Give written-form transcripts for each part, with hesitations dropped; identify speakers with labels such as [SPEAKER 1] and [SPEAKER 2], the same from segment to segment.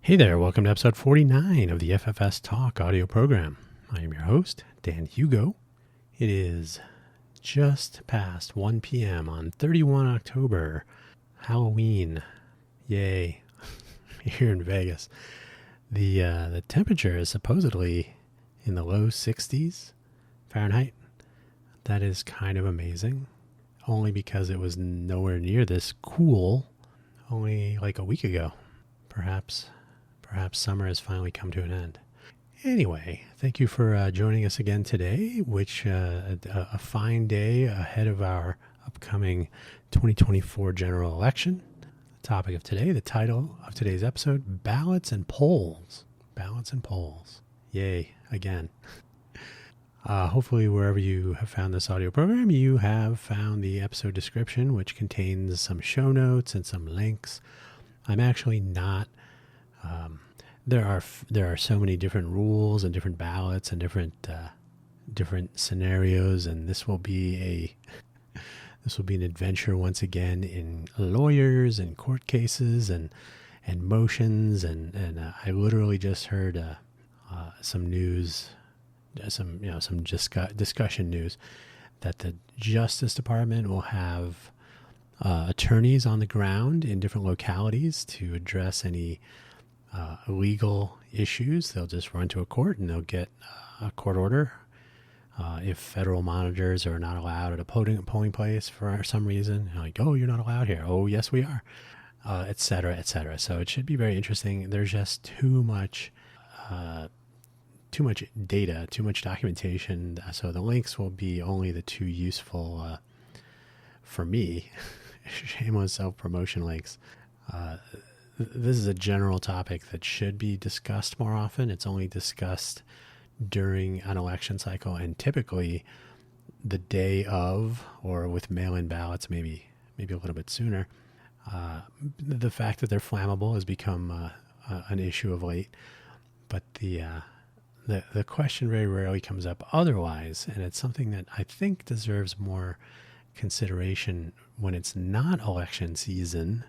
[SPEAKER 1] Hey there, welcome to episode 49 of the FFS Talk audio program. I am your host, Dan Hugo. It is just past 1 p.m. on 31 October, Halloween. Yay, here in Vegas. The temperature is supposedly in the low 60s Fahrenheit. That is kind of amazing, only because it was nowhere near this cool only like a week ago. Perhaps summer has finally come to an end. Anyway, thank you for joining us again today, which a fine day ahead of our upcoming 2024 general election. The topic of today, the title of today's episode, Ballots and Polls. Ballots and Polls. Yay, again. Hopefully wherever you have found this audio program, you have found the episode description, which contains some show notes and some links. I'm actually not... There are so many different rules and different ballots and different scenarios, and this will be an adventure once again in lawyers and court cases and motions and I literally just heard some news, some discussion news that the Justice Department will have attorneys on the ground in different localities to address any legal issues. They'll just run to a court and they'll get a court order. If federal monitors are not allowed at a polling place for some reason, like, oh, you're not allowed here. Oh, yes, we are, et cetera, et cetera. So it should be very interesting. There's just too much data, too much documentation. So the links will be only the two useful, for me, shameless self-promotion links. This is a general topic that should be discussed more often. It's only discussed during an election cycle and typically the day of, or with mail-in ballots, maybe a little bit sooner. The fact that they're flammable has become an issue of late, but the question very rarely comes up otherwise, and it's something that I think deserves more consideration when it's not election season,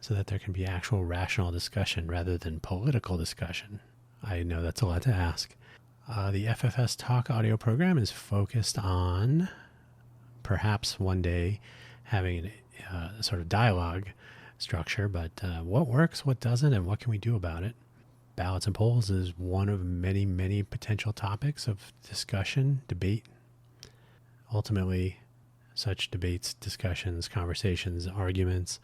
[SPEAKER 1] so that there can be actual rational discussion rather than political discussion. I know that's a lot to ask. The FFS Talk audio program is focused on perhaps one day having a sort of dialogue structure, but what works, what doesn't, and what can we do about it? Ballots and polls is one of many, many potential topics of discussion, debate. Ultimately, such debates, discussions, conversations, arguments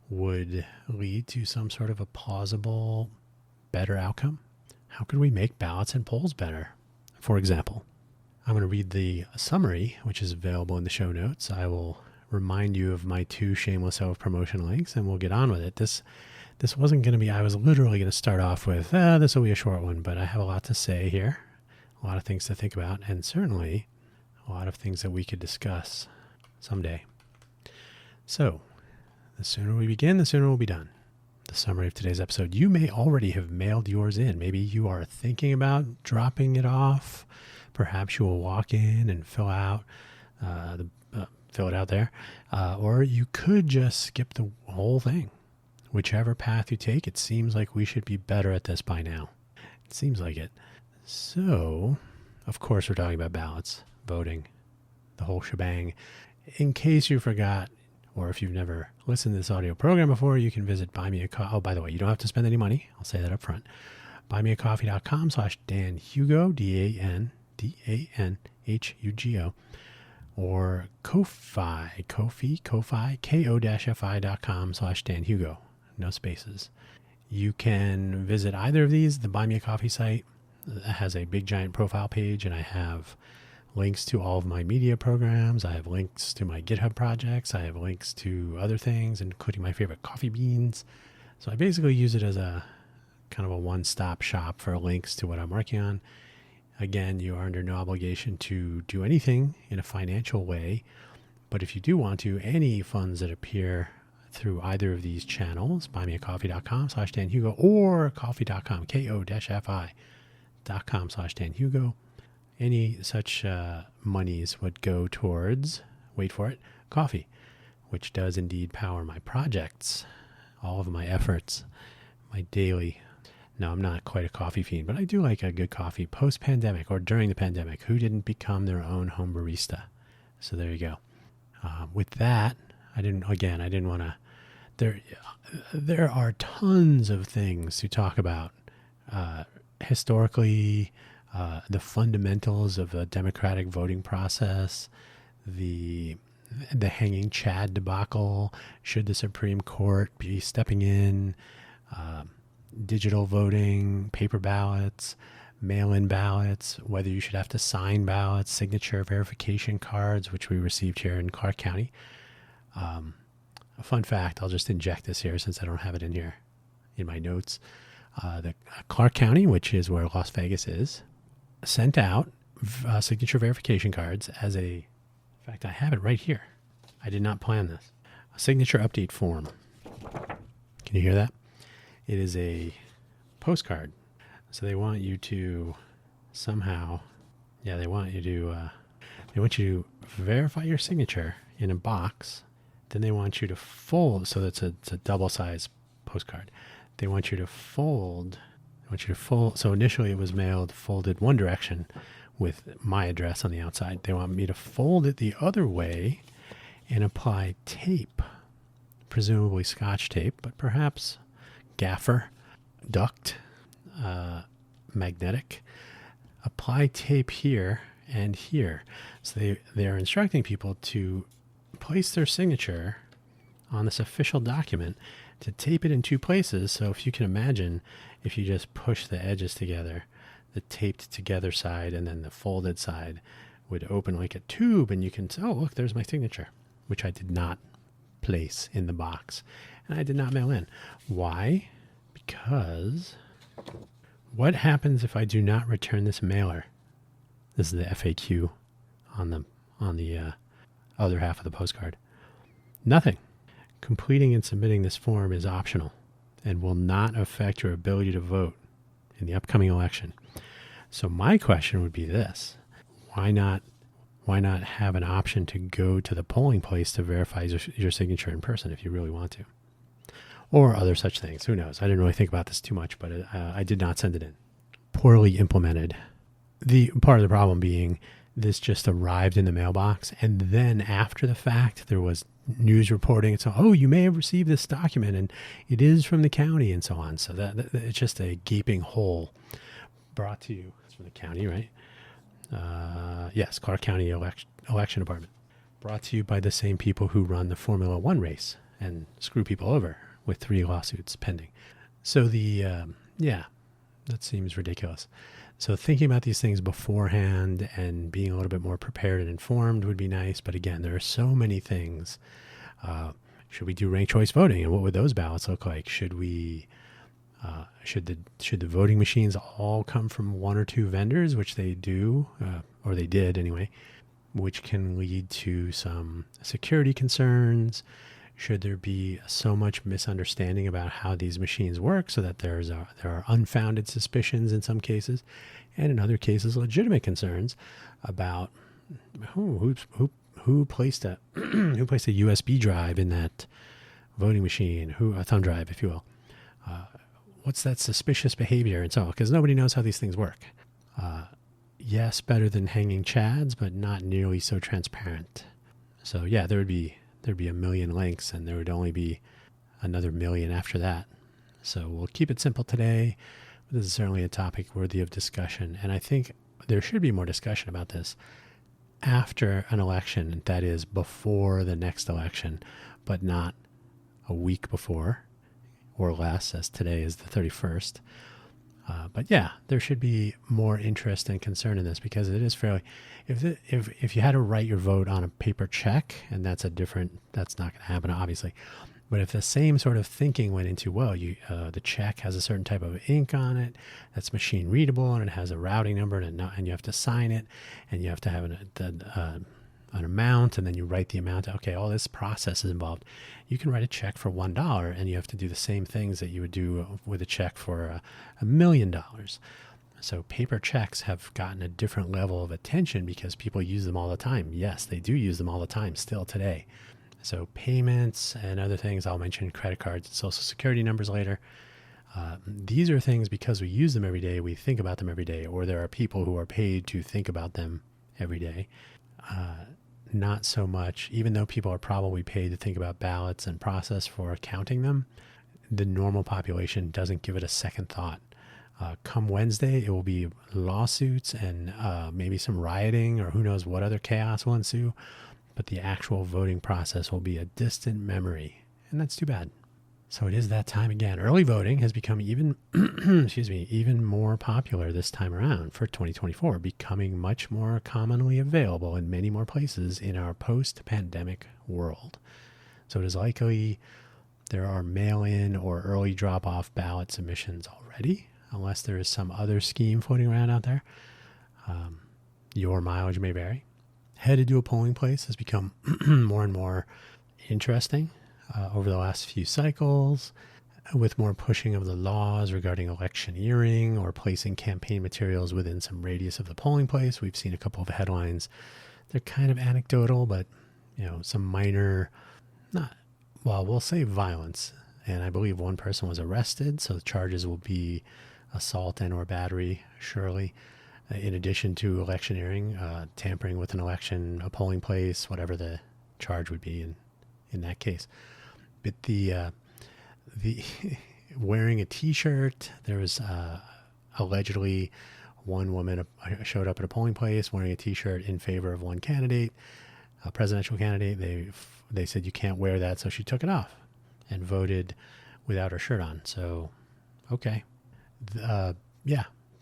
[SPEAKER 1] would lead to some sort of a plausible, better outcome. How could we make ballots and polls better? For example, I'm going to read the summary, which is available in the show notes. I will remind you of my two shameless self-promotion links, and we'll get on with it. This wasn't going to be, I was literally going to start off with, this will be a short one, but I have a lot to say here, a lot of things to think about, and certainly a lot of things that we could discuss someday. So, the sooner we begin, the sooner we'll be done. The summary of today's episode. You may already have mailed yours in. Maybe you are thinking about dropping it off. Perhaps you will walk in and fill it out there. Or you could just skip the whole thing. Whichever path you take, it seems like we should be better at this by now. It seems like it. So, of course, we're talking about ballots, voting, the whole shebang. In case you forgot, or if you've never listened to this audio program before, you can visit Buy Me a Coffee. Oh, by the way, you don't have to spend any money. I'll say that up front. buymeacoffee.com/DanHugo, DANHUGO, or Ko-Fi, ko-fi.com/DanHugo. No spaces. You can visit either of these. The Buy Me a Coffee site has a big giant profile page, and I have links to all of my media programs. I have links to my GitHub projects. I have links to other things, including my favorite coffee beans. So I basically use it as a kind of a one-stop shop for links to what I'm working on. Again, you are under no obligation to do anything in a financial way, but if you do want to, any funds that appear through either of these channels, buymeacoffee.com/DanHugo or coffee.com, ko-fi.com/DanHugo, any such monies would go towards, wait for it, coffee, which does indeed power my projects, all of my efforts, my daily No, I'm not quite a coffee fiend, but I do like a good coffee post-pandemic or during the pandemic. Who didn't become their own home barista? So there you go. With that, I didn't want to. There are tons of things to talk about historically, the fundamentals of the democratic voting process, the hanging Chad debacle. Should the Supreme Court be stepping in? Digital voting, paper ballots, mail-in ballots, whether you should have to sign ballots, signature verification cards, which we received here in Clark County. A fun fact, I'll just inject this here since I don't have it in here in my notes. The Clark County, which is where Las Vegas is, sent out signature verification cards as in fact, I have it right here. I did not plan this. A signature update form. Can you hear that? It is a postcard. So they want you to somehow, they want you to verify your signature in a box. Then they want you to fold. So it's a double-sized postcard. They want you to fold. So initially it was mailed folded one direction with my address on the outside. They want me to fold it the other way and apply tape, presumably Scotch tape, but perhaps gaffer, duct, magnetic. Apply tape here and here. So they are instructing people to place their signature on this official document, to tape it in two places. So if you can imagine, if you just push the edges together, the taped together side and then the folded side would open like a tube, and you can say, oh, look, there's my signature, which I did not place in the box. And I did not mail in. Why? Because what happens if I do not return this mailer? This is the FAQ on the other half of the postcard. Nothing. Completing and submitting this form is optional and will not affect your ability to vote in the upcoming election. So my question would be this: why not have an option to go to the polling place to verify your signature in person if you really want to? Or other such things. Who knows? I didn't really think about this too much, but I did not send it in. Poorly implemented. The part of the problem being this just arrived in the mailbox, and then after the fact, there was news reporting. So, oh, you may have received this document, and it is from the county, and so on. So that it's just a gaping hole. Brought to you. It's from the county, right? Yes, Clark County Election Department. Brought to you by the same people who run the Formula One race and screw people over with 3 lawsuits pending. So that seems ridiculous. So thinking about these things beforehand and being a little bit more prepared and informed would be nice. But again, there are so many things. Should we do ranked choice voting, and what would those ballots look like? Should we? Should the voting machines all come from 1 or 2 vendors, which they do, or they did anyway, which can lead to some security concerns? Should there be so much misunderstanding about how these machines work so that there are unfounded suspicions in some cases, and in other cases legitimate concerns about who placed a who placed a USB drive in that voting machine, a thumb drive, if you will. What's that suspicious behavior and so on? Because nobody knows how these things work. Yes, better than hanging chads, but not nearly so transparent. So yeah, there'd be a million links, and there would only be another million after that. So we'll keep it simple today. This is certainly a topic worthy of discussion, and I think there should be more discussion about this after an election, that is before the next election, but not a week before or less, as today is the 31st. But yeah, there should be more interest and concern in this, because it is fairly, if you had to write your vote on a paper check, and that's not going to happen, obviously. But if the same sort of thinking went into, the check has a certain type of ink on it that's machine readable, and it has a routing number, and you have to sign it, and you have to have an amount, and then you write the amount. Okay, all this process is involved. You can write a check for $1, and you have to do the same things that you would do with a check for $1 million. So paper checks have gotten a different level of attention because people use them all the time. Yes, they do use them all the time still today. So payments and other things, I'll mention credit cards and social security numbers later. These are things, because we use them every day, we think about them every day, or there are people who are paid to think about them every day. Not so much, even though people are probably paid to think about ballots and process for counting them, the normal population doesn't give it a second thought. Come Wednesday, it will be lawsuits and maybe some rioting, or who knows what other chaos will ensue, but the actual voting process will be a distant memory, and that's too bad. So it is that time again. Early voting has become even, even more popular this time around for 2024, becoming much more commonly available in many more places in our post-pandemic world. So it is likely there are mail-in or early drop-off ballot submissions already, unless there is some other scheme floating around out there. Your mileage may vary. Headed to a polling place has become more and more interesting over the last few cycles, with more pushing of the laws regarding electioneering or placing campaign materials within some radius of the polling place. We've seen a couple of headlines. They're kind of anecdotal, but some minor, we'll say violence. And I believe one person was arrested, so the charges will be assault and or battery, surely, in addition to electioneering, tampering with an election, a polling place, whatever the charge would be in that case. But the wearing a T-shirt, there was allegedly one woman showed up at a polling place wearing a T-shirt in favor of one candidate, a presidential candidate. They said you can't wear that, so she took it off and voted without her shirt on. So, okay.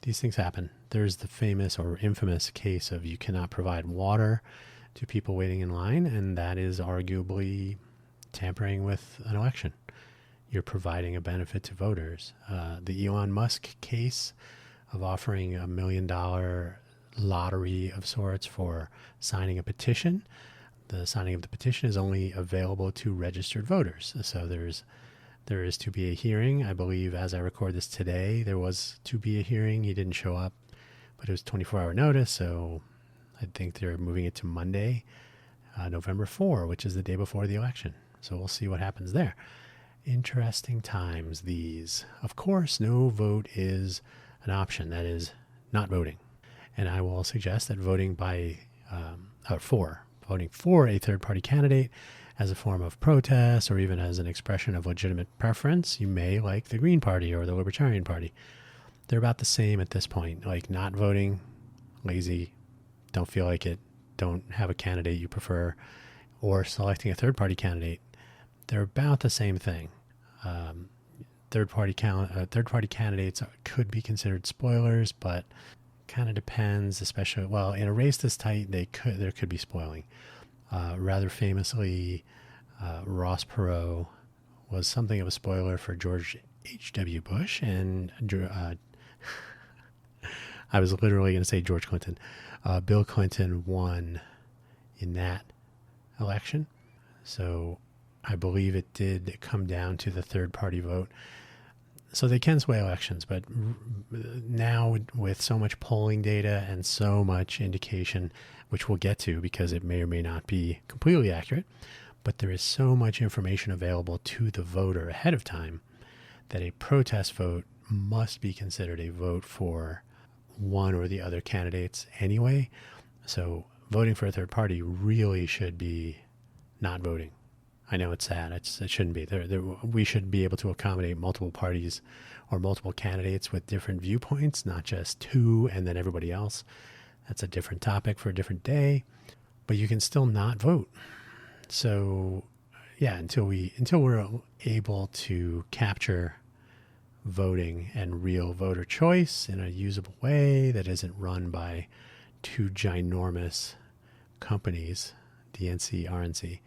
[SPEAKER 1] These things happen. There's the famous or infamous case of you cannot provide water to people waiting in line, and that is arguably tampering with an election. You're providing a benefit to voters. The Elon Musk case of offering $1 million lottery of sorts for signing a petition. The signing of the petition is only available to registered voters. So there is to be a hearing. I believe as I record this today, there was to be a hearing. He didn't show up, but it was 24-hour notice. So I think they're moving it to Monday, November 4, which is the day before the election. So we'll see what happens there. Interesting times these. Of course, no vote is an option. That is not voting. And I will suggest that voting voting for a third-party candidate as a form of protest or even as an expression of legitimate preference, you may like the Green Party or the Libertarian Party. They're about the same at this point. Like not voting, lazy, don't feel like it, don't have a candidate you prefer, or selecting a third-party candidate. They're about the same thing. Third-party candidates could be considered spoilers, but kind of depends. Especially, in a race this tight, there could be spoiling. Rather famously, Ross Perot was something of a spoiler for George H.W. Bush, and I was literally going to say George Clinton. Bill Clinton won in that election, so I believe it did come down to the third-party vote. So they can sway elections, but now with so much polling data and so much indication, which we'll get to because it may or may not be completely accurate, but there is so much information available to the voter ahead of time that a protest vote must be considered a vote for one or the other candidates anyway. So voting for a third party really should be not voting. I know it's sad. It shouldn't be. We should be able to accommodate multiple parties or multiple candidates with different viewpoints, not just two and then everybody else. That's a different topic for a different day. But you can still not vote. So, yeah, until we're able to capture voting and real voter choice in a usable way that isn't run by two ginormous companies, DNC, RNC.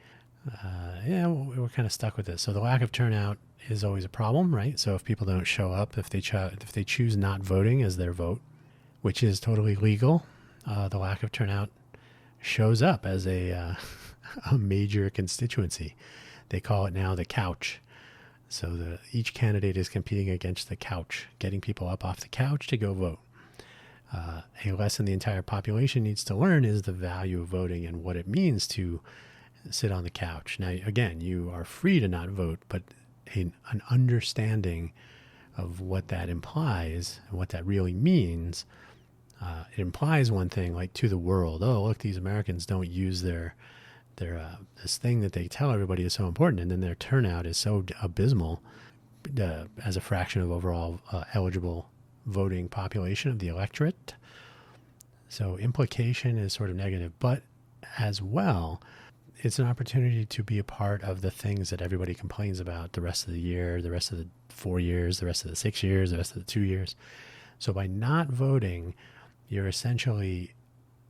[SPEAKER 1] We're kind of stuck with this. So the lack of turnout is always a problem, right? So if people don't show up, if they choose not voting as their vote, which is totally legal, the lack of turnout shows up as a major constituency. They call it now the couch. So each candidate is competing against the couch, getting people up off the couch to go vote. A lesson the entire population needs to learn is the value of voting and what it means to sit on the couch. Now, again, you are free to not vote, but an understanding of what that implies and what that really means, it implies one thing, like to the world. Oh, look, these Americans don't use their this thing that they tell everybody is so important, and then their turnout is so abysmal as a fraction of overall eligible voting population of the electorate. So implication is sort of negative, but as well, it's an opportunity to be a part of the things that everybody complains about the rest of the year, the rest of the 4 years, the rest of the 6 years, the rest of the 2 years. So by not voting, you're essentially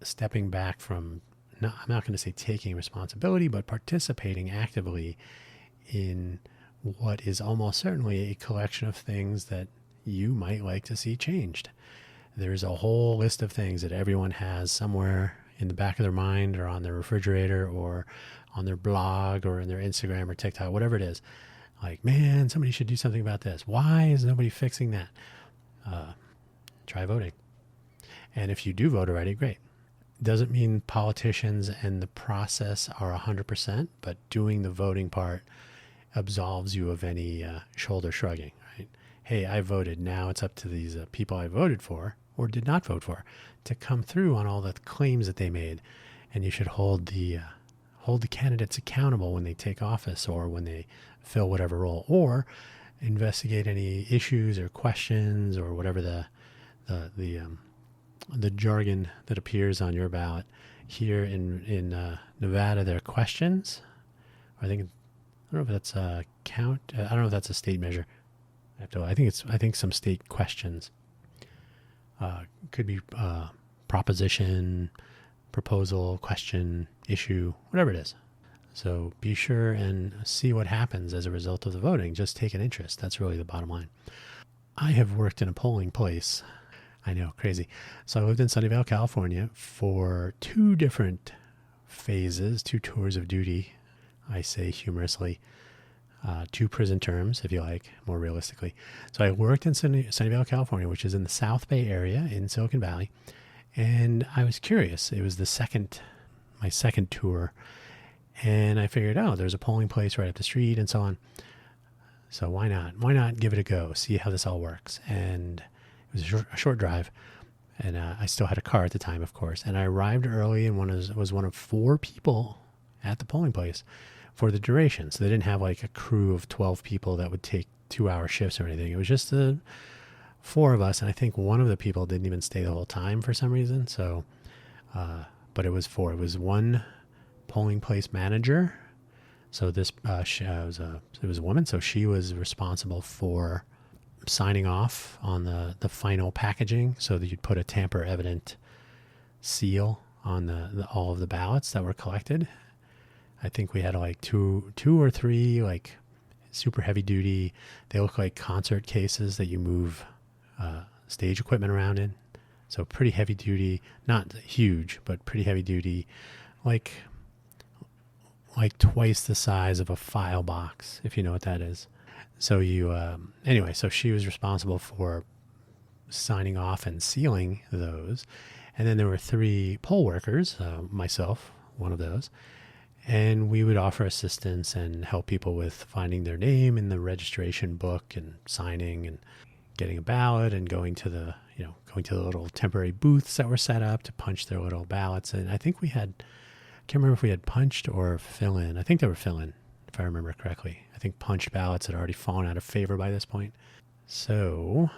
[SPEAKER 1] stepping back from, I'm not going to say taking responsibility, but participating actively in what is almost certainly a collection of things that you might like to see changed. There's a whole list of things that everyone has somewhere in the back of their mind or on their refrigerator or on their blog or in their Instagram or TikTok, whatever it is. Like, man, somebody should do something about this. Why is nobody fixing that? Try voting. And if you do vote already, great. Doesn't mean politicians and the process are 100%, but doing the voting part absolves you of any shoulder shrugging, right? Hey, I voted. Now it's up to these people I voted for or did not vote for to come through on all the claims that they made. And you should hold the candidates accountable when they take office or when they fill whatever role, or investigate any issues or questions or whatever the jargon that appears on your ballot. Here in Nevada, there are questions. I don't know if that's a count. I don't know if that's a state measure. I think some state questions. Could be proposition, proposal, question, issue, whatever it is. So be sure and see what happens as a result of the voting. Just take an interest. That's really the bottom line. I have worked in a polling place. I know, crazy. So I lived in Sunnyvale, California for 2 different phases, 2 tours of duty, I say humorously, 2 prison terms, if you like, more realistically. So I worked in Sunnyvale, California, which is in the South Bay area in Silicon Valley. And I was curious. It was my second tour. And I figured, there's a polling place right up the street and so on. So why not? Why not give it a go? See how this all works. And it was a short drive. And I still had a car at the time, of course. And I arrived early and was one of 4 people at the polling place for the duration. So they didn't have like a crew of 12 people that would take 2-hour shifts or anything. It was just the 4 of us. And I think one of the people didn't even stay the whole time for some reason. So, but it was 4. It was 1 polling place manager. So this it was a woman. So she was responsible for signing off on the final packaging, so that you'd put a tamper evident seal on all of the ballots that were collected. I think we had like two or 3 like super heavy duty. They look like concert cases that you move stage equipment around in. So pretty heavy duty, not huge, but pretty heavy duty, like twice the size of a file box, if you know what that is. So so she was responsible for signing off and sealing those. And then there were 3 poll workers, myself, one of those. And we would offer assistance and help people with finding their name in the registration book and signing and getting a ballot and going to the little temporary booths that were set up to punch their little ballots. And I think I can't remember if we had punched or fill-in. I think they were fill-in, if I remember correctly. I think punched ballots had already fallen out of favor by this point. So,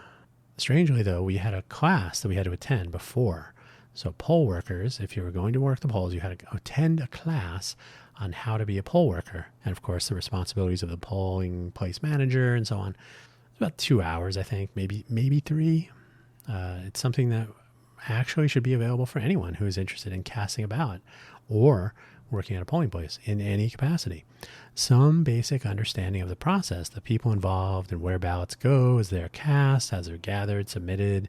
[SPEAKER 1] strangely though, we had a class that we had to attend before. So poll workers, if you were going to work the polls, you had to attend a class on how to be a poll worker. And of course, the responsibilities of the polling place manager and so on. It's about 2 hours, I think, maybe 3. It's something that actually should be available for anyone who is interested in casting a ballot or working at a polling place in any capacity. Some basic understanding of the process, the people involved and where ballots go as they're cast, as they're gathered, submitted,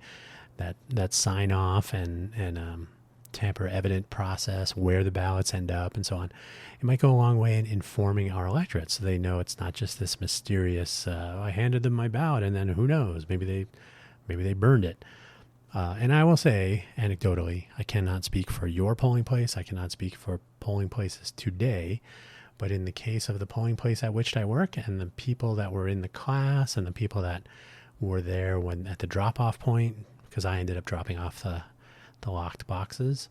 [SPEAKER 1] that sign off and tamper evident process, where the ballots end up and so on. It might go a long way in informing our electorate so they know it's not just this mysterious, I handed them my ballot and then who knows, maybe they burned it. And I will say, anecdotally, I cannot speak for your polling place. I cannot speak for polling places today. But in the case of the polling place at which I work and the people that were in the class and the people that were there when at the drop-off point, because I ended up dropping off the locked boxes.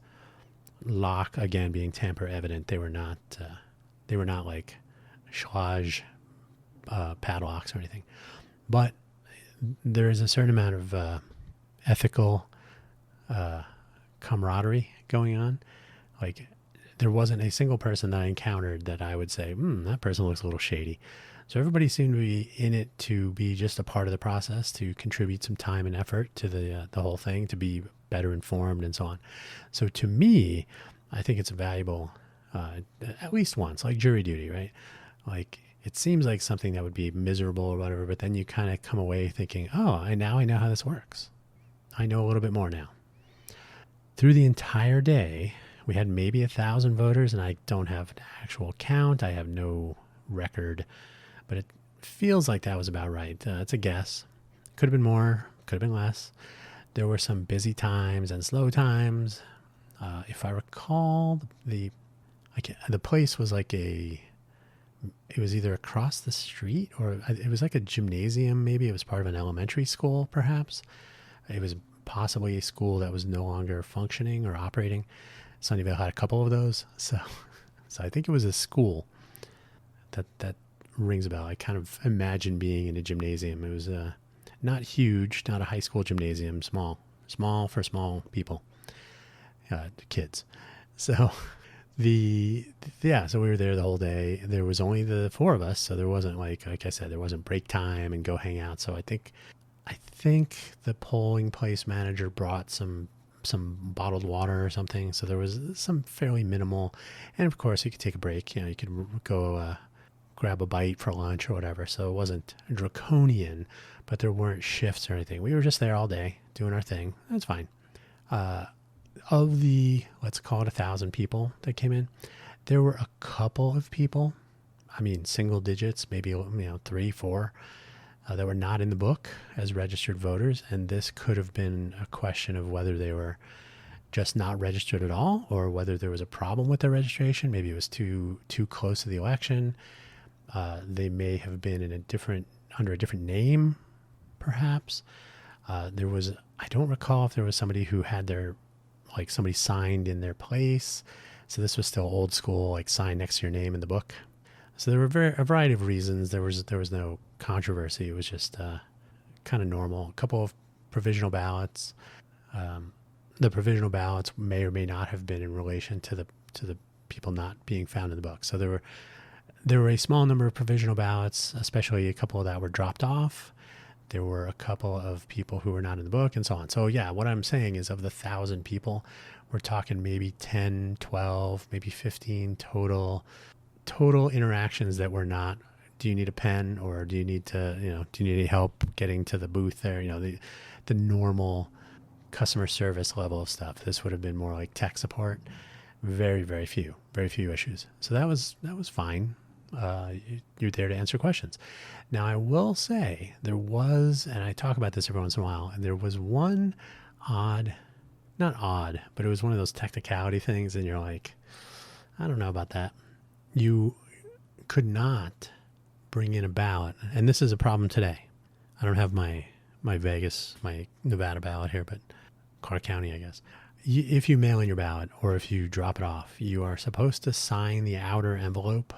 [SPEAKER 1] Lock again being tamper evident. They were not like Schlage padlocks or anything, but there is a certain amount of ethical camaraderie going on. Like, there wasn't a single person that I encountered that I would say, that person looks a little shady. So everybody seemed to be in it to be just a part of the process, to contribute some time and effort to the whole thing, to be better informed and so on. So to me, I think it's valuable at least once, like jury duty, right? Like, it seems like something that would be miserable or whatever, but then you kind of come away thinking, now I know how this works. I know a little bit more now. Through the entire day, we had maybe 1,000 voters, and I don't have an actual count. I have no record, but it feels like that was about right. It's a guess. Could have been more, could have been less. There were some busy times and slow times. If I recall, the place was like it was either across the street or it was like a gymnasium. Maybe it was part of an elementary school, perhaps. It was possibly a school that was no longer functioning or operating. Sunnyvale had a couple of those. So I think it was a school. That rings a bell. I kind of imagine being in a gymnasium. It was not huge, not a high school gymnasium, small for small people, kids. So so we were there the whole day. There was only the four of us, so there wasn't like I said, there wasn't break time and go hang out. So I think the polling place manager brought some bottled water or something. So there was some fairly minimal, and of course you could take a break. You could go grab a bite for lunch or whatever. So it wasn't draconian, but there weren't shifts or anything. We were just there all day doing our thing. That's fine. Of the, let's call it 1,000 people that came in, there were a couple of people, single digits, maybe 3, 4, that were not in the book as registered voters. And this could have been a question of whether they were just not registered at all, or whether there was a problem with their registration. Maybe it was too close to the election. They may have been under a different name, perhaps. I don't recall if there was somebody who had somebody signed in their place. So this was still old school, like sign next to your name in the book. So there were a variety of reasons. There was no controversy. It was just kind of normal. A couple of provisional ballots. The provisional ballots may or may not have been in relation to the people not being found in the book. So there were a small number of provisional ballots, especially a couple that were dropped off. There were a couple of people who were not in the book and so on. So yeah, what I'm saying is of the 1,000 people, we're talking maybe 10, 12, maybe 15 total interactions that were not, do you need a pen, or do you need any help getting to the booth there? The normal customer service level of stuff. This would have been more like tech support. Very, very few issues. So that was fine. You're there to answer questions. Now, I will say there was, and I talk about this every once in a while, and there was one not odd, but it was one of those technicality things, and you're like, I don't know about that. You could not bring in a ballot, and this is a problem today. I don't have my Nevada ballot here, but Clark County, I guess. If you mail in your ballot or if you drop it off, you are supposed to sign the outer envelope,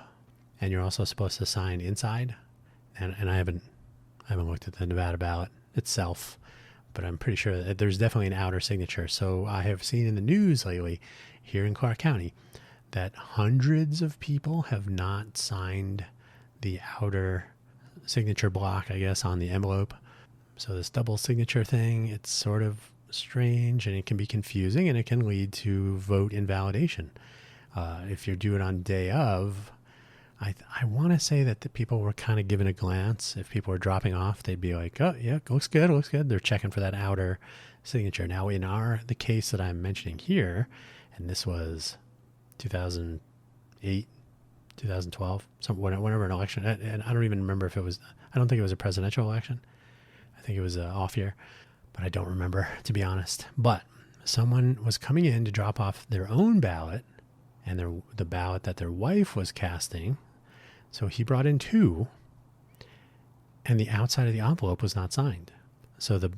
[SPEAKER 1] and you're also supposed to sign inside. And I haven't looked at the Nevada ballot itself, but I'm pretty sure that there's definitely an outer signature. So I have seen in the news lately here in Clark County that hundreds of people have not signed the outer signature block, I guess, on the envelope. So this double signature thing, it's sort of strange, and it can be confusing, and it can lead to vote invalidation. If you do it on day of, I want to say that the people were kind of given a glance. If people were dropping off, they'd be like, oh, yeah, looks good. They're checking for that outer signature. Now, in the case that I'm mentioning here, and this was 2008, 2012, whenever an election, and I don't even remember if it was, I don't think it was a presidential election. I think it was an off year, but I don't remember, to be honest. But someone was coming in to drop off their own ballot and the ballot that their wife was casting. So he brought in two, and the outside of the envelope was not signed. So it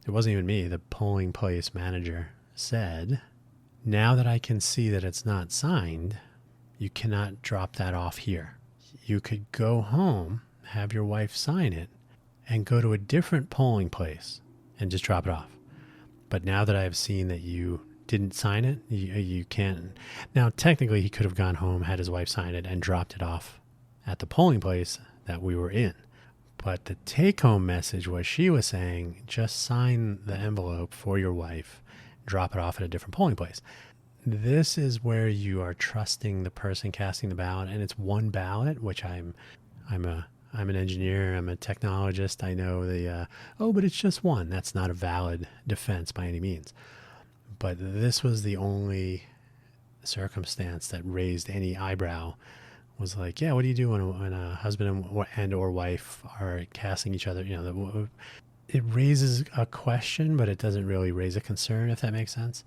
[SPEAKER 1] wasn't even me. The polling place manager said, now that I can see that it's not signed, you cannot drop that off here. You could go home, have your wife sign it, and go to a different polling place and just drop it off. But now that I've seen that you didn't sign it, you can't. Now, technically, he could have gone home, had his wife sign it, and dropped it off at the polling place that we were in. But the take-home message was she was saying, just sign the envelope for your wife, drop it off at a different polling place. This is where you are trusting the person casting the ballot, and it's one ballot, which I'm an engineer, I'm a technologist. I know but it's just one. That's not a valid defense by any means. But this was the only circumstance that raised any eyebrow. Was like, yeah, what do you do when a husband and or wife are casting each other? It raises a question, but it doesn't really raise a concern, if that makes sense.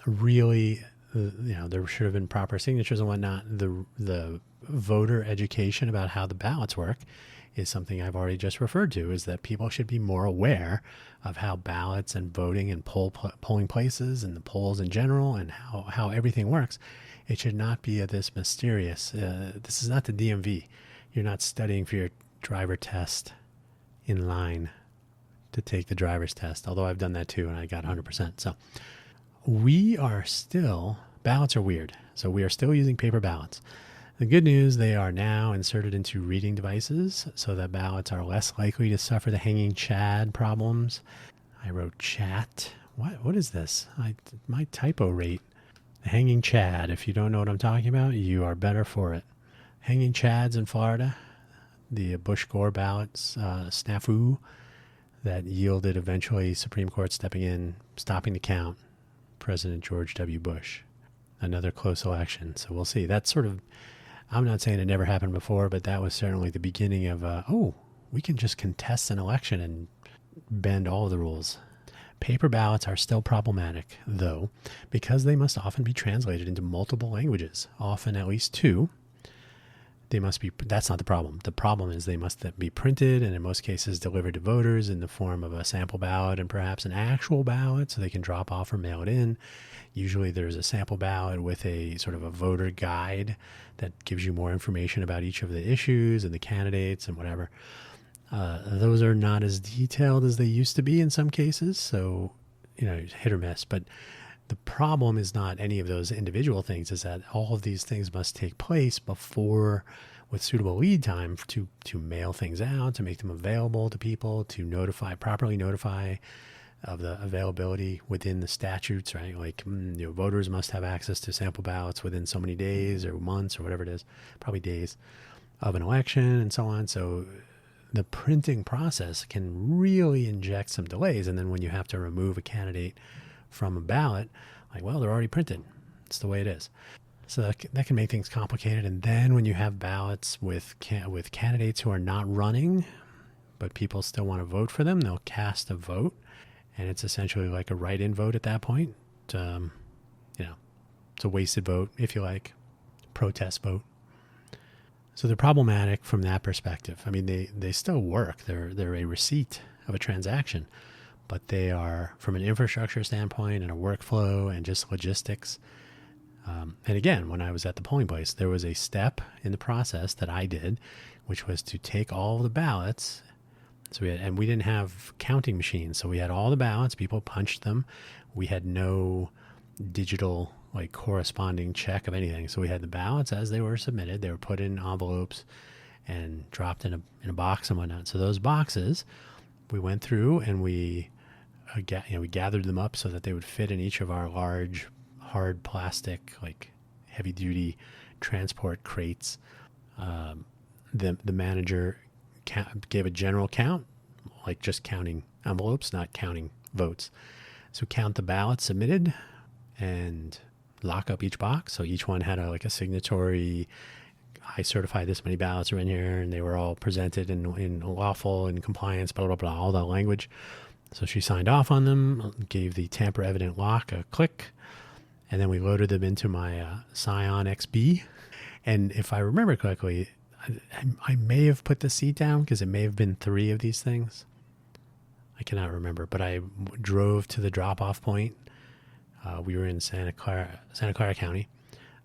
[SPEAKER 1] Really, there should have been proper signatures and whatnot. The voter education about how the ballots work is something I've already just referred to, is that people should be more aware of how ballots and voting and polling places and the polls in general and how everything works. It should not be this mysterious. This is not the DMV. You're not studying for your driver test in line to take the driver's test, although I've done that too and I got 100%. So ballots are weird. So we are still using paper ballots. The good news, they are now inserted into reading devices so that ballots are less likely to suffer the hanging chad problems. I wrote chat. What is this? My typo rate. The hanging chad. If you don't know what I'm talking about, you are better for it. Hanging chads in Florida. The Bush-Gore ballots snafu that yielded eventually Supreme Court stepping in, stopping the count. President George W. Bush. Another close election. So we'll see. That's sort of, I'm not saying it never happened before, but that was certainly the beginning of, we can just contest an election and bend all of the rules. Paper ballots are still problematic, though, because they must often be translated into multiple languages, often at least two. That's not the problem. The problem is they must be printed and in most cases delivered to voters in the form of a sample ballot and perhaps an actual ballot so they can drop off or mail it in. Usually there's a sample ballot with a sort of a voter guide that gives you more information about each of the issues and the candidates and whatever. Those are not as detailed as they used to be in some cases, so, hit or miss. But the problem is not any of those individual things, is that all of these things must take place before, with suitable lead time to mail things out, to make them available to people, to properly notify of the availability within the statutes, right? Like, voters must have access to sample ballots within so many days or months or whatever it is, probably days of an election and so on. So the printing process can really inject some delays. And then when you have to remove a candidate from a ballot, they're already printed. It's the way it is. So that can make things complicated. And then when you have ballots with candidates who are not running, but people still want to vote for them, they'll cast a vote. And it's essentially like a write-in vote at that point. It's a wasted vote, if you like, protest vote. So they're problematic from that perspective. I mean, they still work. They're a receipt of a transaction, but they are, from an infrastructure standpoint and a workflow and just logistics. And again, when I was at the polling place, there was a step in the process that I did, which was to take all of the ballots. So we didn't have counting machines. So we had all the ballots, people punched them. We had no digital corresponding check of anything. So we had the ballots as they were submitted. They were put in envelopes and dropped in a box and whatnot. So those boxes, we went through and we gathered them up so that they would fit in each of our large, hard plastic, heavy duty transport crates. The manager gave a general count, just counting envelopes, not counting votes. So count the ballots submitted and lock up each box. So each one had a signatory, I certify this many ballots are in here, and they were all presented in lawful and compliance, blah, blah, blah, all that language. So she signed off on them, gave the tamper evident lock a click, and then we loaded them into my Scion XB. And if I remember correctly, I may have put the seat down because it may have been 3 of these things. I cannot remember, but I drove to the drop-off point. We were in Santa Clara County.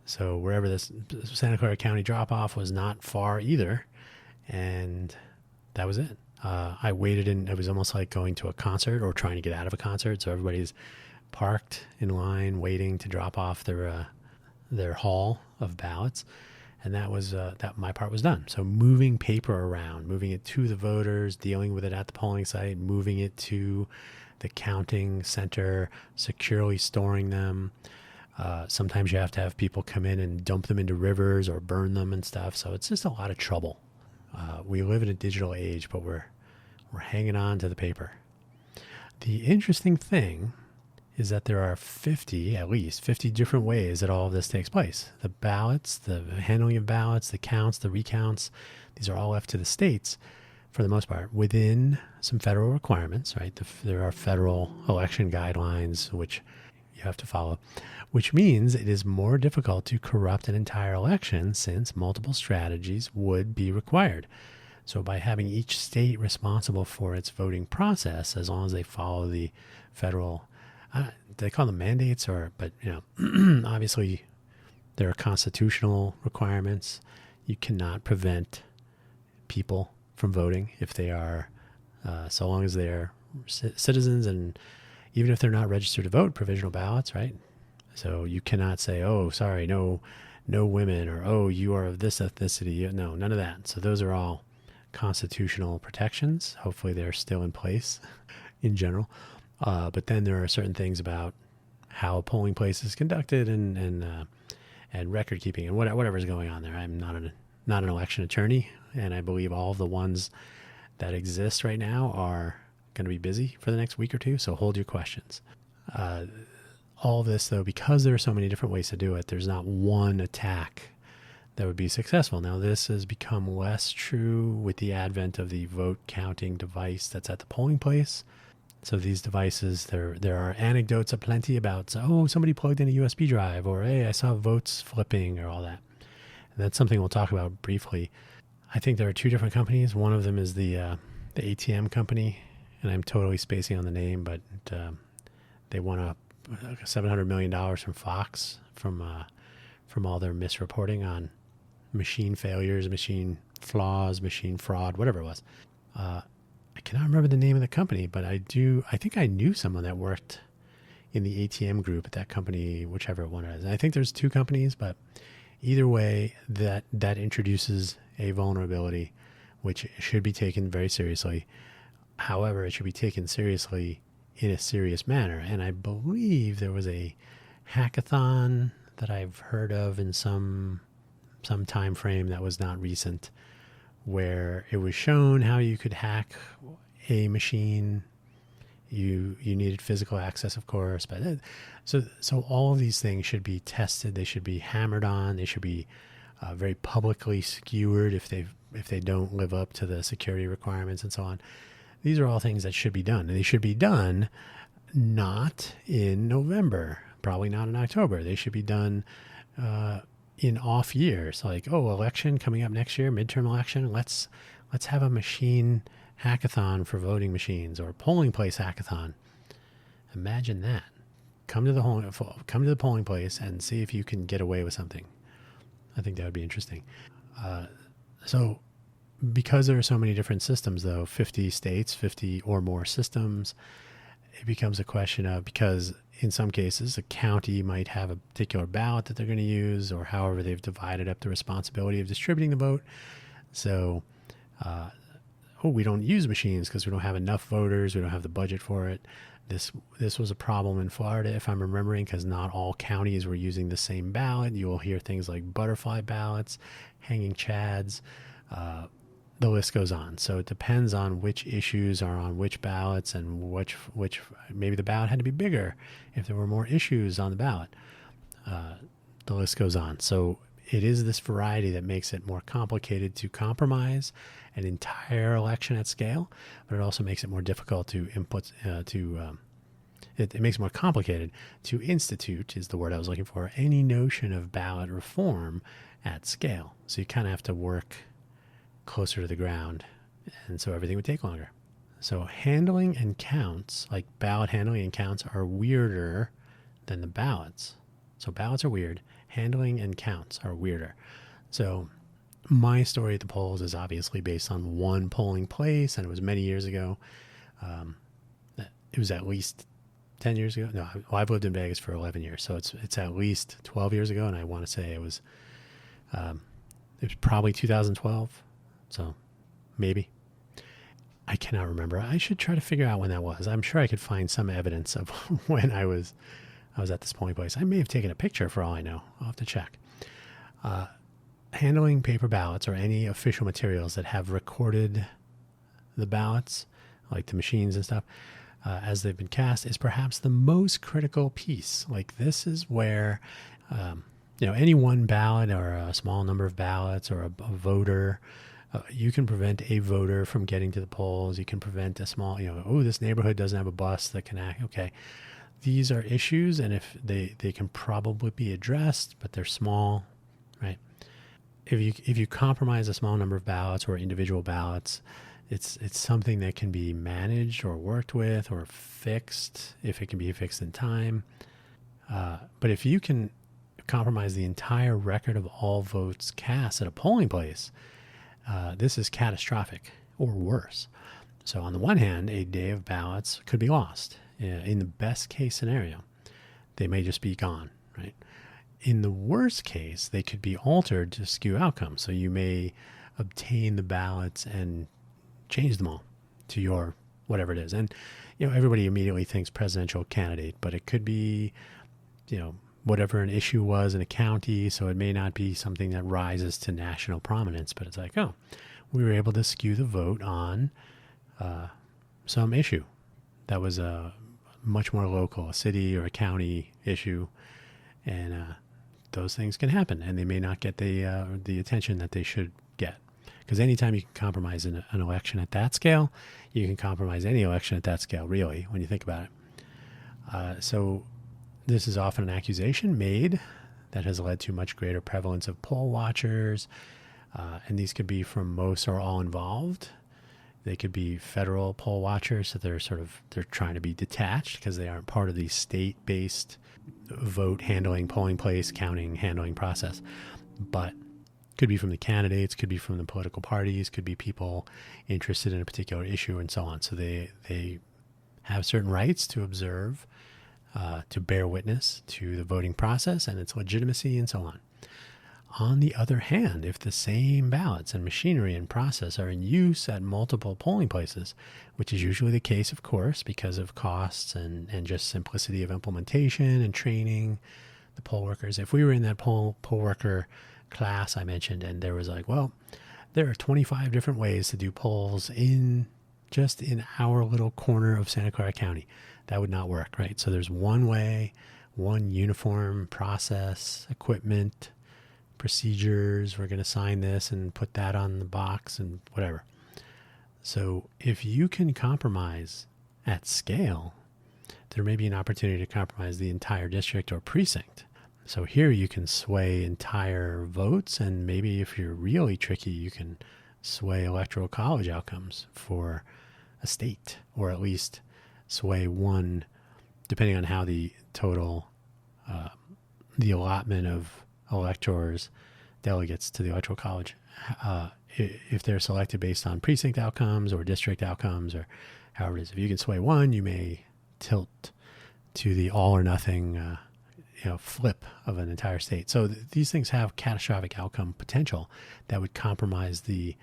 [SPEAKER 1] So wherever this Santa Clara County drop-off was not far either. And that was it. I waited in, it was almost like going to a concert or trying to get out of a concert. So everybody's parked in line waiting to drop off their haul of ballots. And that was that my part was done. So moving paper around, moving it to the voters, dealing with it at the polling site, moving it to the counting center, securely storing them. Sometimes you have to have people come in and dump them into rivers or burn them and stuff. So it's just a lot of trouble. We live in a digital age, but we're hanging on to the paper. The interesting thing is that there are at least 50 different ways that all of this takes place. The ballots, the handling of ballots, the counts, the recounts, these are all left to the states for the most part within some federal requirements, right? There are federal election guidelines which you have to follow, which means it is more difficult to corrupt an entire election since multiple strategies would be required. So by having each state responsible for its voting process, as long as they follow the federal, they call them mandates, but obviously there are constitutional requirements. You cannot prevent people from voting if they are, so long as they're citizens, and even if they're not registered to vote, provisional ballots, right? So you cannot say, oh, sorry, no women, or, oh, you are of this ethnicity. No, none of that. So those are all constitutional protections. Hopefully they're still in place in general. But then there are certain things about how a polling place is conducted and record keeping and whatever is going on there. I'm not an election attorney, and I believe all of the ones that exist right now are going to be busy for the next week or two. So hold your questions. All of this, though, because there are so many different ways to do it, there's not one attack that would be successful. Now, this has become less true with the advent of the vote counting device that's at the polling place. So these devices, there are anecdotes aplenty about, oh, somebody plugged in a USB drive, or, hey, I saw votes flipping, or all that. And that's something we'll talk about briefly. I think there are 2 different companies. One of them is the ATM company, and I'm totally spacing on the name, but they won $700 million from Fox from all their misreporting on machine failures, machine flaws, machine fraud, whatever it was. I cannot remember the name of the company, but I think I knew someone that worked in the ATM group at that company, whichever one it is. And I think there's 2 companies, but either way, that introduces a vulnerability, which should be taken very seriously. However, it should be taken seriously in a serious manner. And I believe there was a hackathon that I've heard of in some time frame that was not recent, where it was shown how you could hack a machine. You needed physical access, of course, but so all of these things should be tested. They should be hammered on. They should be very publicly skewered if they don't live up to the security requirements and so on. These are all things that should be done, and they should be done not in November, probably not in October. They should be done in off years, like, election coming up next year, midterm election. Let's have a machine hackathon for voting machines, or polling place hackathon. Imagine that. Come to the polling place and see if you can get away with something. I think that would be interesting. So because there are so many different systems, though, 50 states, 50 or more systems, it becomes a question of, because in some cases, a county might have a particular ballot that they're going to use, or however they've divided up the responsibility of distributing the vote. So, we don't use machines because we don't have enough voters. We don't have the budget for it. This was a problem in Florida, if I'm remembering, because not all counties were using the same ballot. You will hear things like butterfly ballots, hanging chads. The list goes on. So it depends on which issues are on which ballots, and which maybe the ballot had to be bigger if there were more issues on the ballot. The list goes on. So it is this variety that makes it more complicated to compromise an entire election at scale, but it also makes it more difficult to input, it makes it more complicated to institute, is the word I was looking for, any notion of ballot reform at scale. So you kind of have to work closer to the ground, and so everything would take longer. So handling and counts, like ballot handling and counts, are weirder than the ballots. So ballots are weird. Handling and counts are weirder. So my story at the polls is obviously based on one polling place, and it was many years ago. It was at least 10 years ago. No, well, I've lived in Vegas for 11 years, so it's at least 12 years ago, and I want to say it was probably 2012. So maybe. I cannot remember. I should try to figure out when that was. I'm sure I could find some evidence of when I was at this polling place. I may have taken a picture for all I know. I'll have to check. Handling paper ballots or any official materials that have recorded the ballots, like the machines and stuff, as they've been cast, is perhaps the most critical piece. Like, this is where, any one ballot or a small number of ballots or a voter, you can prevent a voter from getting to the polls. You can prevent a small, this neighborhood doesn't have a bus that can act. Okay. These are issues, and if they can probably be addressed, but they're small, right? If you compromise a small number of ballots or individual ballots, it's something that can be managed or worked with or fixed if it can be fixed in time. But if you can compromise the entire record of all votes cast at a polling place, this is catastrophic or worse. So on the one hand, a day of ballots could be lost. In the best case scenario, they may just be gone, right? In the worst case, they could be altered to skew outcomes. So you may obtain the ballots and change them all to your whatever it is. And, everybody immediately thinks presidential candidate, but it could be, whatever an issue was in a county. So it may not be something that rises to national prominence, but it's like, oh, we were able to skew the vote on some issue that was much more local, a city or a county issue. And those things can happen, and they may not get the attention that they should get. Because anytime you can compromise an election at that scale, you can compromise any election at that scale, really, when you think about it. So this is often an accusation made that has led to much greater prevalence of poll watchers, and these could be from most or all involved. They could be federal poll watchers, so they're trying to be detached because they aren't part of the state-based vote handling, polling place, counting, handling process. But could be from the candidates, could be from the political parties, could be people interested in a particular issue, and so on. So they have certain rights to observe, to bear witness to the voting process and its legitimacy, and so on. On the other hand, if the same ballots and machinery and process are in use at multiple polling places, which is usually the case, of course, because of costs and just simplicity of implementation and training the poll workers. If we were in that poll worker class I mentioned, and there was like, well, there are 25 different ways to do polls in our little corner of Santa Clara County, that would not work, right? So there's one way, one uniform process, equipment, procedures. We're going to sign this and put that on the box and whatever. So if you can compromise at scale, there may be an opportunity to compromise the entire district or precinct. So here you can sway entire votes, and maybe if you're really tricky, you can sway electoral college outcomes for a state, or at least sway one, depending on how the total, the allotment of electors, delegates to the electoral college, if they're selected based on precinct outcomes or district outcomes or however it is. If you can sway one, you may tilt to the all or nothing flip of an entire state. So these things have catastrophic outcome potential that would compromise the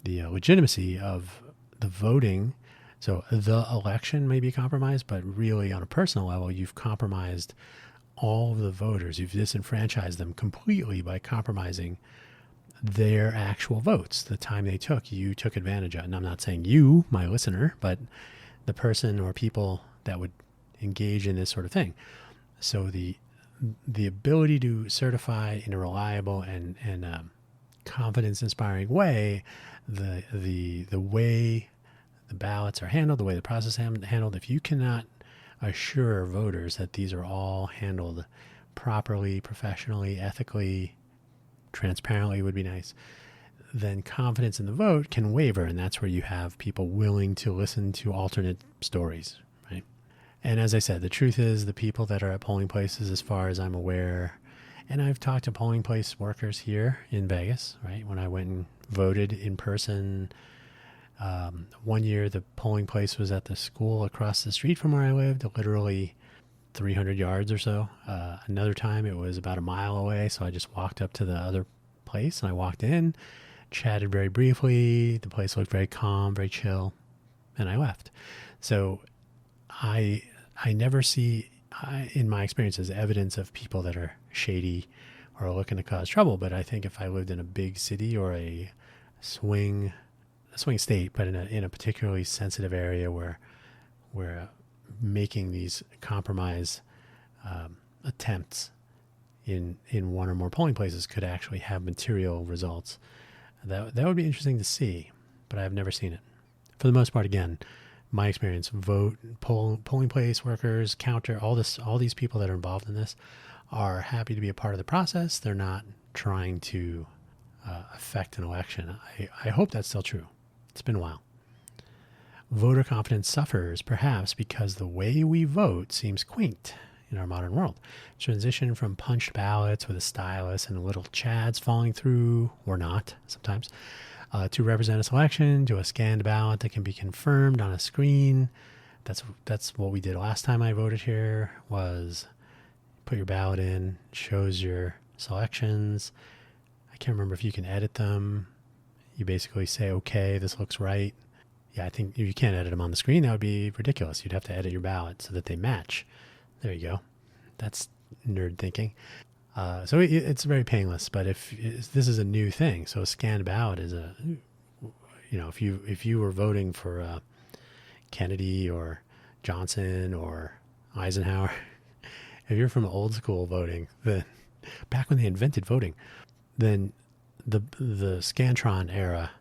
[SPEAKER 1] legitimacy of the voting. So the election may be compromised, but really on a personal level, you've compromised all of the voters. You've disenfranchised them completely by compromising their actual votes, the time they took. You took advantage of it. And I'm not saying you, my listener, but the person or people that would engage in this sort of thing. So the ability to certify in a reliable and confidence-inspiring way the way the ballots are handled, the way the process is handled, if you cannot assure voters that these are all handled properly, professionally, ethically, transparently would be nice, then confidence in the vote can waver, and that's where you have people willing to listen to alternate stories, right? And as I said, the truth is the people that are at polling places, as far as I'm aware, and I've talked to polling place workers here in Vegas, right? When I went and voted in person, one year the polling place was at the school across the street from where I lived, literally 300 yards or so. Another time it was about a mile away, so I just walked up to the other place and I walked in, chatted very briefly. The place looked very calm, very chill, and I left. So I never see, in my experiences, evidence of people that are shady or looking to cause trouble. But I think if I lived in a big city or a swing state, but in a particularly sensitive area where making these compromise attempts in one or more polling places could actually have material results, that would be interesting to see. But I've never seen it. For the most part, again, my experience, polling place workers, counter, all these people that are involved in this are happy to be a part of the process. They're not trying to affect an election. I hope that's still true. It's been a while. Voter confidence suffers, perhaps because the way we vote seems quaint in our modern world. Transition from punched ballots with a stylus and little chads falling through, or not sometimes, to represent a selection, to a scanned ballot that can be confirmed on a screen. That's what we did last time I voted here, was put your ballot in, shows your selections. I can't remember if you can edit them. You basically say, okay, this looks right. Yeah, I think you can't edit them on the screen. That would be ridiculous. You'd have to edit your ballot so that they match. There you go. That's nerd thinking. So it's very painless. But if this is a new thing, so a scanned ballot is if you were voting for Kennedy or Johnson or Eisenhower, if you're from old school voting, then back when they invented voting, then the Scantron era,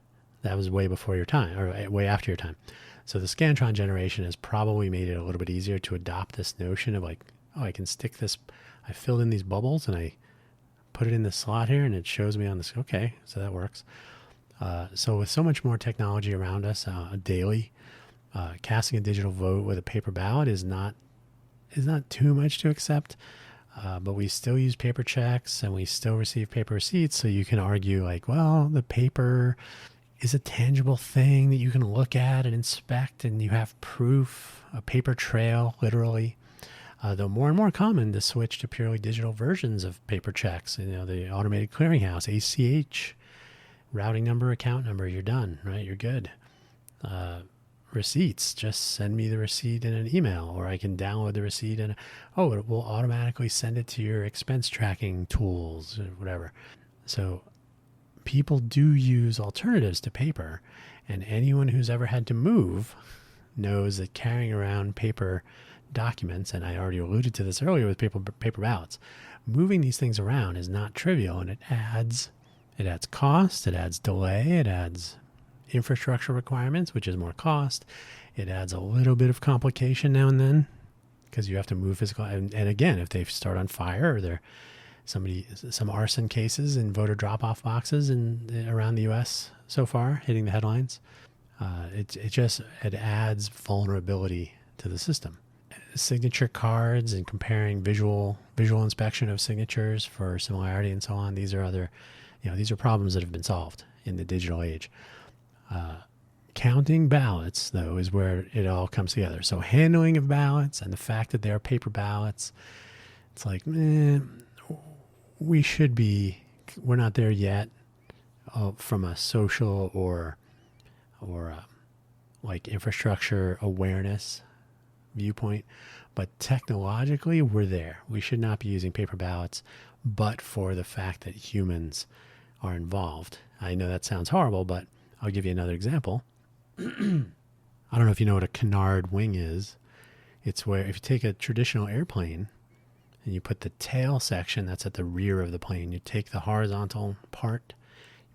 [SPEAKER 1] that was way before your time, or way after your time. So the Scantron generation has probably made it a little bit easier to adopt this notion of like, oh, I can stick this, I filled in these bubbles and I put it in the slot here and it shows me on this. Okay, so that works. So with so much more technology around us daily, casting a digital vote with a paper ballot is not too much to accept. But we still use paper checks and we still receive paper receipts. So you can argue like, well, the paper is a tangible thing that you can look at and inspect, and you have proof, a paper trail, literally. Though more and more common to switch to purely digital versions of paper checks. The automated clearinghouse, ACH, routing number, account number, you're done, right? You're good. Receipts, just send me the receipt in an email, or I can download the receipt and it will automatically send it to your expense tracking tools or whatever. So people do use alternatives to paper, and anyone who's ever had to move knows that carrying around paper documents, and I already alluded to this earlier with paper ballots, moving these things around is not trivial, and it adds cost, it adds delay, it adds infrastructure requirements, which is more cost. It adds a little bit of complication now and then because you have to move physical. And again, if they start on fire or there some arson cases in voter drop-off boxes around the U.S. so far hitting the headlines, it adds vulnerability to the system. Signature cards and comparing visual inspection of signatures for similarity and so on. These are these are problems that have been solved in the digital age. Counting ballots, though, is where it all comes together. So handling of ballots and the fact that they are paper ballots, it's like, we're not there yet from a social or like infrastructure awareness viewpoint. But technologically, we're there. We should not be using paper ballots, but for the fact that humans are involved. I know that sounds horrible, but I'll give you another example. I don't know if you know what a canard wing is. It's where if you take a traditional airplane and you put the tail section that's at the rear of the plane, you take the horizontal part,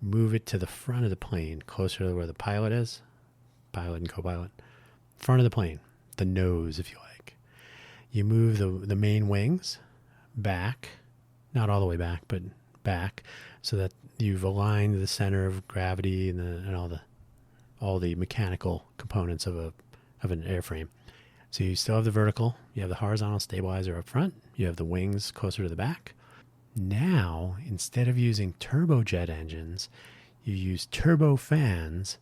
[SPEAKER 1] move it to the front of the plane, closer to where the pilot is, pilot and co-pilot, front of the plane, the nose, if you like. You move the main wings back, not all the way back, but back so that you've aligned the center of gravity and all the mechanical components of an airframe. So you still have the vertical, you have the horizontal stabilizer up front, you have the wings closer to the back. Now, instead of using turbojet engines, you use turbofans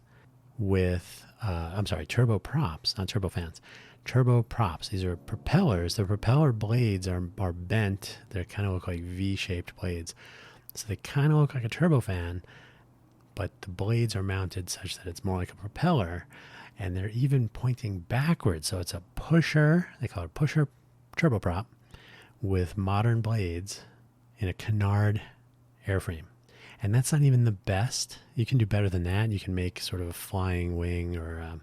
[SPEAKER 1] with, turboprops, not turbofans, turboprops. These are propellers. The propeller blades are bent. They kind of look like V-shaped blades. So they kind of look like a turbofan, but the blades are mounted such that it's more like a propeller, and they're even pointing backwards. So it's a pusher, they call it pusher turboprop, with modern blades in a canard airframe. And that's not even the best. You can do better than that. You can make sort of a flying wing or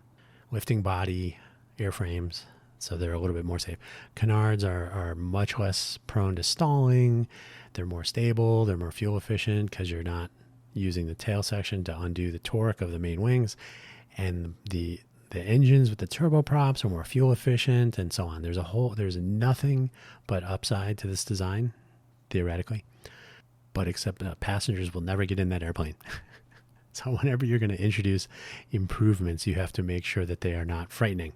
[SPEAKER 1] lifting body airframes, so they're a little bit more safe. Canards are much less prone to stalling. They're more stable. They're more fuel efficient because you're not using the tail section to undo the torque of the main wings. And the engines with the turboprops are more fuel efficient and so on. There's nothing but upside to this design, theoretically. But except passengers will never get in that airplane. So whenever you're going to introduce improvements, you have to make sure that they are not frightening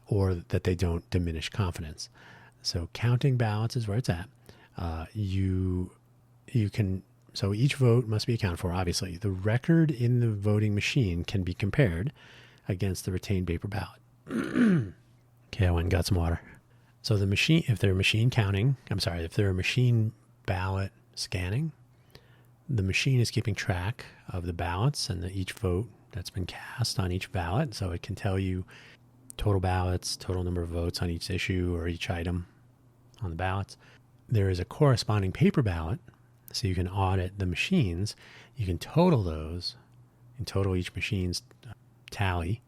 [SPEAKER 1] or that they don't diminish confidence. So counting ballots is where it's at. So each vote must be accounted for, obviously. The record in the voting machine can be compared against the retained paper ballot. Okay, I went and got some water. So if they're machine ballot scanning, the machine is keeping track of the ballots and each vote that's been cast on each ballot. So it can tell you total ballots, total number of votes on each issue or each item on the ballots. There is a corresponding paper ballot, so you can audit the machines. You can total those and total each machine's tally.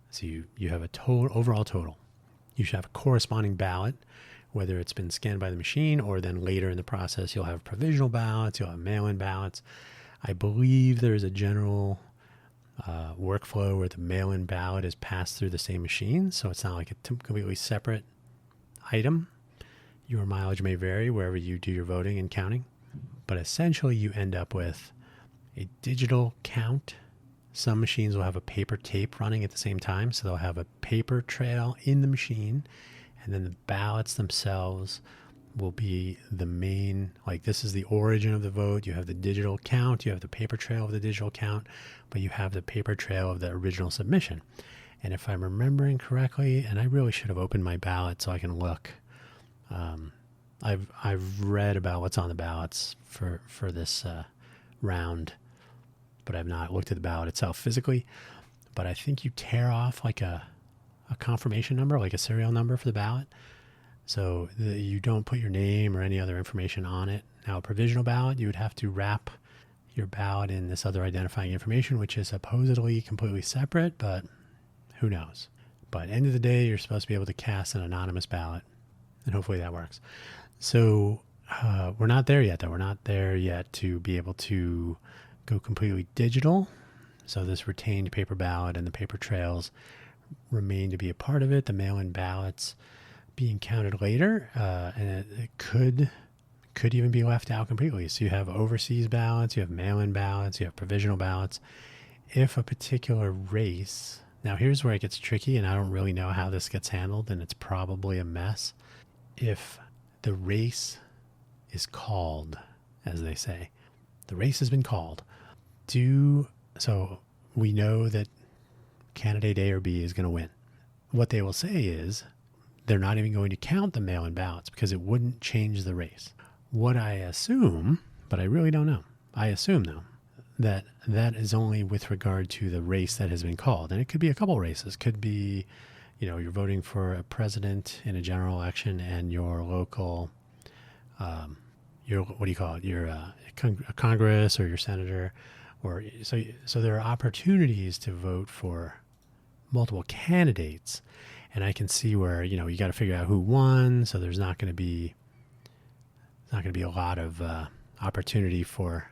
[SPEAKER 1] So you have a overall total. You should have a corresponding ballot, whether it's been scanned by the machine or then later in the process, you'll have provisional ballots, you'll have mail-in ballots. I believe there's a general workflow where the mail-in ballot is passed through the same machine, so it's not like a completely separate item. Your mileage may vary wherever you do your voting and counting, but essentially you end up with a digital count. Some machines will have a paper tape running at the same time, so they'll have a paper trail in the machine, and then the ballots themselves will be the main, like this is the origin of the vote. You have the digital count, you have the paper trail of the digital count, but you have the paper trail of the original submission. And if I'm remembering correctly, and I really should have opened my ballot so I can look, I've read about what's on the ballots for this round, but I've not looked at the ballot itself physically. But I think you tear off like a confirmation number, like a serial number for the ballot, so you don't put your name or any other information on it. Now, a provisional ballot, you would have to wrap your ballot in this other identifying information, which is supposedly completely separate, but who knows? But end of the day, you're supposed to be able to cast an anonymous ballot, and hopefully that works. So we're not there yet, though. We're not there yet to be able to go completely digital. So this retained paper ballot and the paper trails remain to be a part of it. The mail-in ballots being counted later, and it could even be left out completely. So you have overseas ballots, you have mail-in ballots, you have provisional ballots. If a particular race, now here's where it gets tricky, and I don't really know how this gets handled, and it's probably a mess. If the race is called, as they say, the race has been called, so we know that candidate A or B is going to win. What they will say is they're not even going to count the mail-in ballots because it wouldn't change the race. What I assume, but I really don't know, I assume though, that is only with regard to the race that has been called. And it could be a couple races. Could be, you're voting for a president in a general election and your local, your Congress or your senator, or so there are opportunities to vote for multiple candidates. And I can see where, you got to figure out who won. So there's not going to be a lot of opportunity for,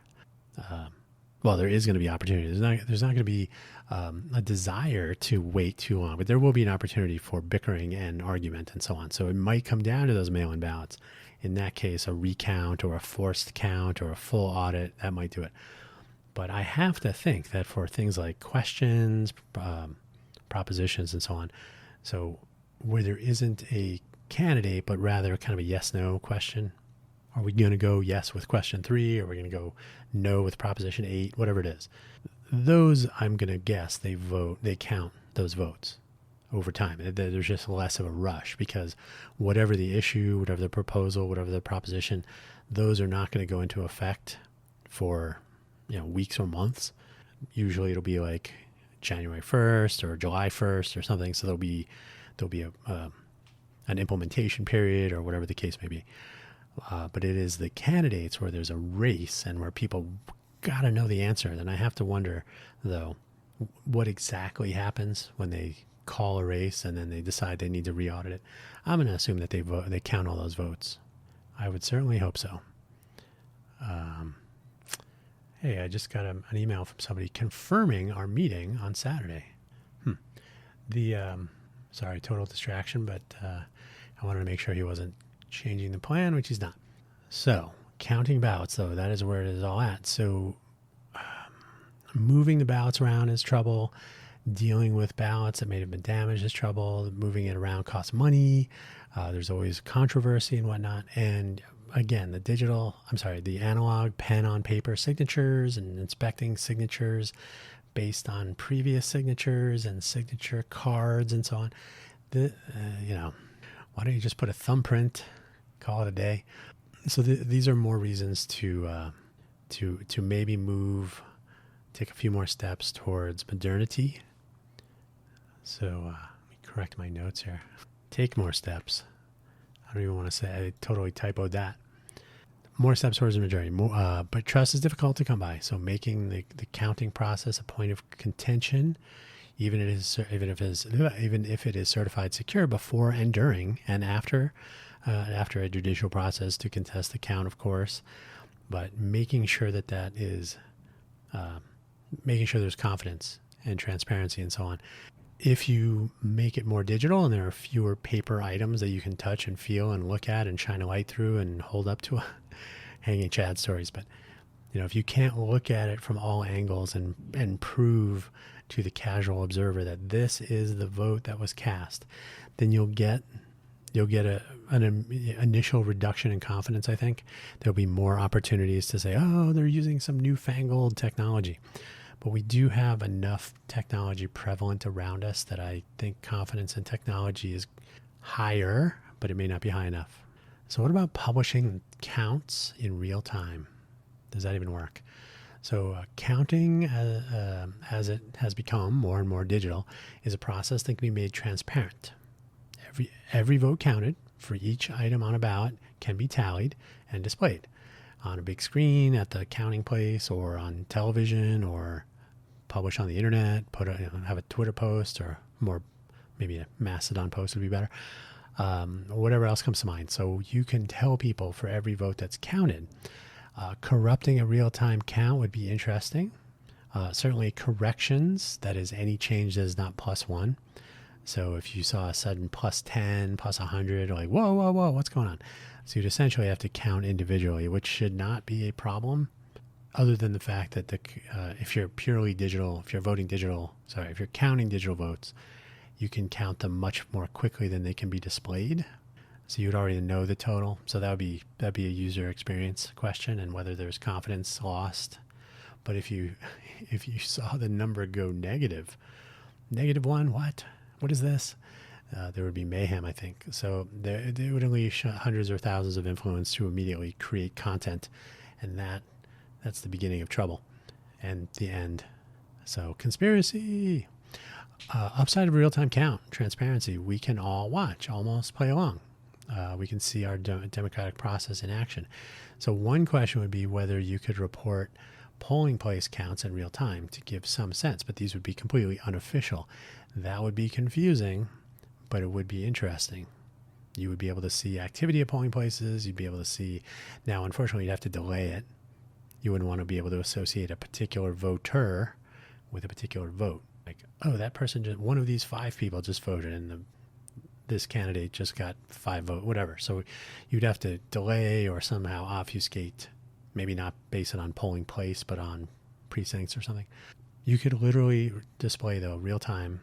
[SPEAKER 1] there is going to be opportunity. There's not going to be a desire to wait too long, but there will be an opportunity for bickering and argument and so on. So it might come down to those mail-in ballots. In that case, a recount or a forced count or a full audit, that might do it. But I have to think that for things like questions, propositions, and so on, so where there isn't a candidate, but rather kind of a yes-no question, are we going to go yes with question 3? Or are we going to go no with proposition 8? Whatever it is. Those, I'm going to guess, they count those votes over time. There's just less of a rush because whatever the issue, whatever the proposal, whatever the proposition, those are not going to go into effect for weeks or months. Usually it'll be like January 1st or July 1st or something. So there'll be an implementation period or whatever the case may be. But it is the candidates where there's a race and where people got to know the answer. Then I have to wonder, though, what exactly happens when they call a race and then they decide they need to re-audit it. I'm going to assume that they count all those votes. I would certainly hope so. Hey, I just got an email from somebody confirming our meeting on Saturday. Sorry, total distraction, but I wanted to make sure he wasn't changing the plan, which he's not. So, counting ballots, though, that is where it is all at. So, moving the ballots around is trouble. Dealing with ballots that may have been damaged is trouble. Moving it around costs money. There's always controversy and whatnot. And again, the analog pen on paper signatures and inspecting signatures based on previous signatures and signature cards and so on. Why don't you just put a thumbprint, call it a day? So these are more reasons to maybe take a few more steps towards modernity. So let me correct my notes here. Take more steps. I don't even want to say, I totally typoed that. More steps towards modernity. But trust is difficult to come by. So making the counting process a point of contention, even if it is certified secure before and during and after a judicial process to contest the count, of course, but making sure that is making sure there's confidence and transparency and so on. If you make it more digital and there are fewer paper items that you can touch and feel and look at and shine a light through and hold up to hanging Chad stories, but if you can't look at it from all angles and prove to the casual observer that this is the vote that was cast, then you'll get an initial reduction in confidence. I think there'll be more opportunities to say, oh, they're using some newfangled technology. But we do have enough technology prevalent around us that I think confidence in technology is higher, but it may not be high enough. So what about publishing counts in real time? Does that even work? So counting, as it has become more and more digital, is a process that can be made transparent. Every vote counted for each item on a ballot can be tallied and displayed on a big screen at the counting place or on television or publish on the internet, have a Twitter post or more, maybe a Mastodon post would be better, whatever else comes to mind. So you can tell people for every vote that's counted. Corrupting a real-time count would be interesting. Certainly corrections, that is any change that is not +1. So if you saw a sudden +10, +100, like, whoa, what's going on? So you'd essentially have to count individually, which should not be a problem, other than the fact that if you're counting digital votes, you can count them much more quickly than they can be displayed. So you'd already know the total. So that'd be a user experience question and whether there's confidence lost. But if you saw the number go -1, what is this? There would be mayhem, I think. So they would unleash hundreds or thousands of influence to immediately create content, and that's the beginning of trouble and the end. So conspiracy. Upside of real-time count, transparency. We can all watch, almost play along. We can see our democratic process in action. So one question would be whether you could report polling place counts in real time to give some sense, but these would be completely unofficial. That would be confusing, but it would be interesting. You would be able to see activity at polling places. You'd be able to see. Now, unfortunately, you'd have to delay it. You wouldn't want to be able to associate a particular voter with a particular vote. Like, oh, that person just, one of these 5 people just voted, and this candidate just got 5 votes, whatever. So you'd have to delay or somehow obfuscate, maybe not base it on polling place, but on precincts or something. You could literally display, though, real time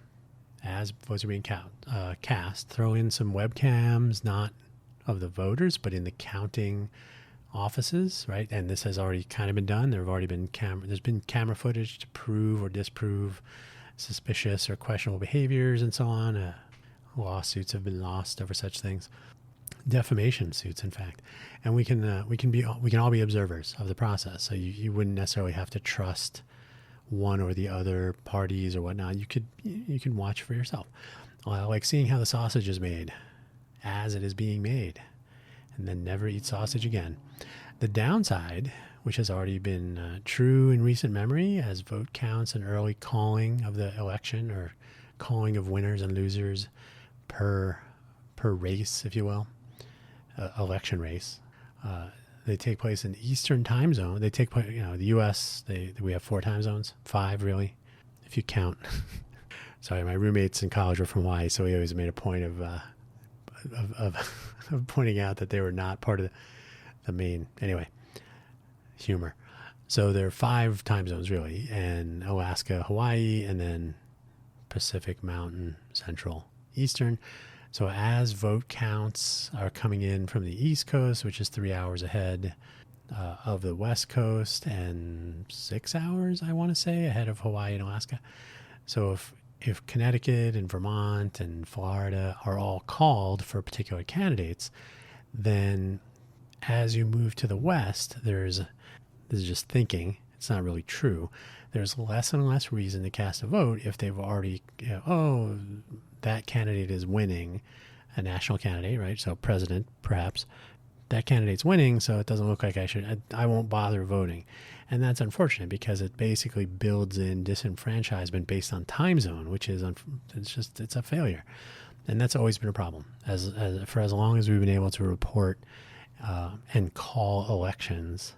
[SPEAKER 1] as votes are being cast, throw in some webcams, not of the voters, but in the counting offices, right? And this has already kind of been done. There's been camera footage to prove or disprove suspicious or questionable behaviors and so on. Lawsuits have been lost over such things, defamation suits, in fact. And we can all be observers of the process. So you wouldn't necessarily have to trust one or the other parties or whatnot. You can watch for yourself, like seeing how the sausage is made as it is being made, and then never eat sausage again. The downside, which has already been true in recent memory, as vote counts and early calling of the election, or calling of winners and losers per race, if you will, election race. They take place in Eastern time zone. They take place, the U.S. We have 4 time zones, 5 really, if you count. Sorry, my roommates in college were from Hawaii, so we always made a point of pointing out that they were not part of the main. Anyway, humor. So there are 5 time zones really, and Alaska, Hawaii, and then Pacific, Mountain, Central, Eastern. So as vote counts are coming in from the East Coast, which is 3 hours ahead of the West Coast, and 6 hours, I want to say, ahead of Hawaii and Alaska. So if Connecticut and Vermont and Florida are all called for particular candidates, then as you move to the West, this is just thinking, it's not really true, there's less and less reason to cast a vote if they've already, that candidate is winning, a national candidate, right? So president, perhaps. That candidate's winning, so it doesn't look like I won't bother voting. And that's unfortunate because it basically builds in disenfranchisement based on time zone, which is, it's a failure. And that's always been a problem. For as long as we've been able to report and call elections,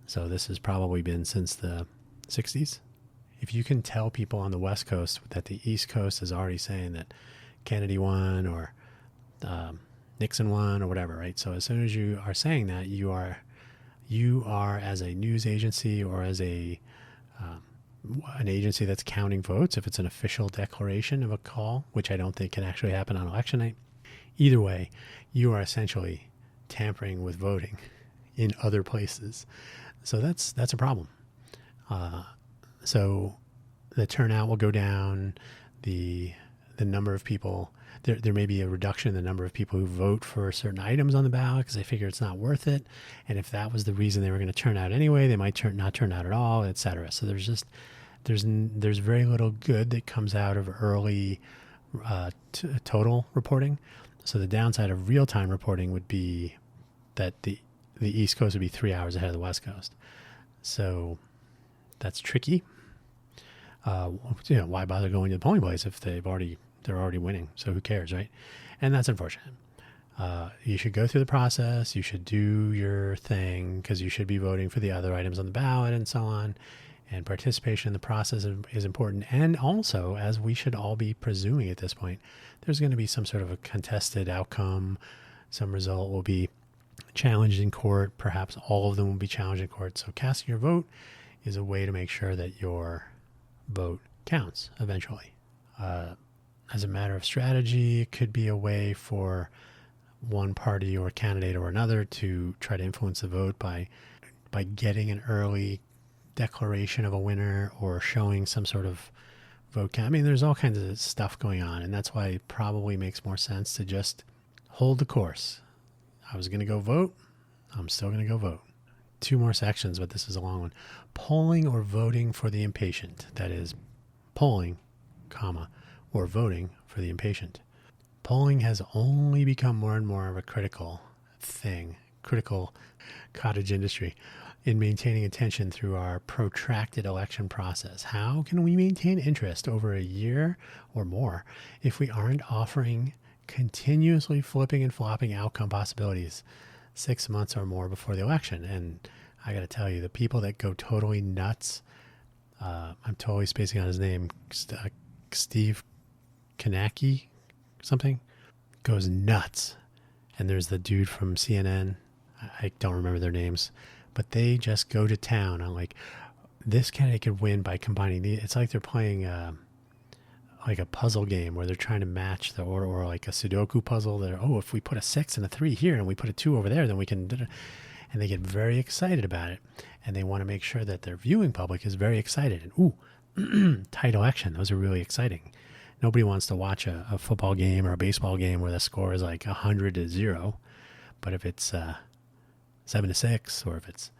[SPEAKER 1] so this has probably been since the 60s. If you can tell people on the West Coast that the East Coast is already saying that Kennedy won or Nixon won or whatever, right? So as soon as you are saying that, you are as a news agency or as an agency that's counting votes, if it's an official declaration of a call, which I don't think can actually happen on election night. Either way, you are essentially tampering with voting in other places. So that's a problem. So the turnout will go down, the number of people, there may be a reduction in the number of people who vote for certain items on the ballot because they figure it's not worth it. And if that was the reason they were going to turn out anyway, they might not turn out at all, et cetera. So there's very little good that comes out of early total reporting. So the downside of real-time reporting would be that the East Coast would be 3 hours ahead of the West Coast. So that's tricky. Why bother going to the polling place if they're already winning? So who cares, right? And that's unfortunate. You should go through the process. You should do your thing because you should be voting for the other items on the ballot and so on. And participation in the process is important. And also, as we should all be presuming at this point, there's going to be some sort of a contested outcome. Some result will be challenged in court. Perhaps all of them will be challenged in court. So casting your vote is a way to make sure that your vote counts eventually. As a matter of strategy, it could be a way for one party or candidate or another to try to influence the vote by getting an early declaration of a winner or showing some sort of vote count. I mean, there's all kinds of stuff going on, and that's why it probably makes more sense to just hold the course. I was going to go vote. I'm still going to go vote. 2 more sections, but this is a long one. Polling or voting for the impatient. That is, polling, or voting for the impatient. Polling has only become more and more of a critical cottage industry in maintaining attention through our protracted election process. How can we maintain interest over a year or more if we aren't offering continuously flipping and flopping outcome possibilities 6 months or more before the election? And I got to tell you, the people that go totally nuts, I'm totally spacing on his name, Steve Kanacki, something, goes nuts. And there's the dude from CNN. I don't remember their names, but they just go to town on like, this candidate could win by combining the. It's like they're playing like a puzzle game where they're trying to match the order, or like a Sudoku puzzle. They're, oh, if we put a 6 and a 3 here and we put a 2 over there, then we can. And they get very excited about it, and they want to make sure that their viewing public is very excited. And ooh, tight election. Those are really exciting. Nobody wants to watch a football game or a baseball game where the score is like 100-0. But if it's 7-6, or if it's,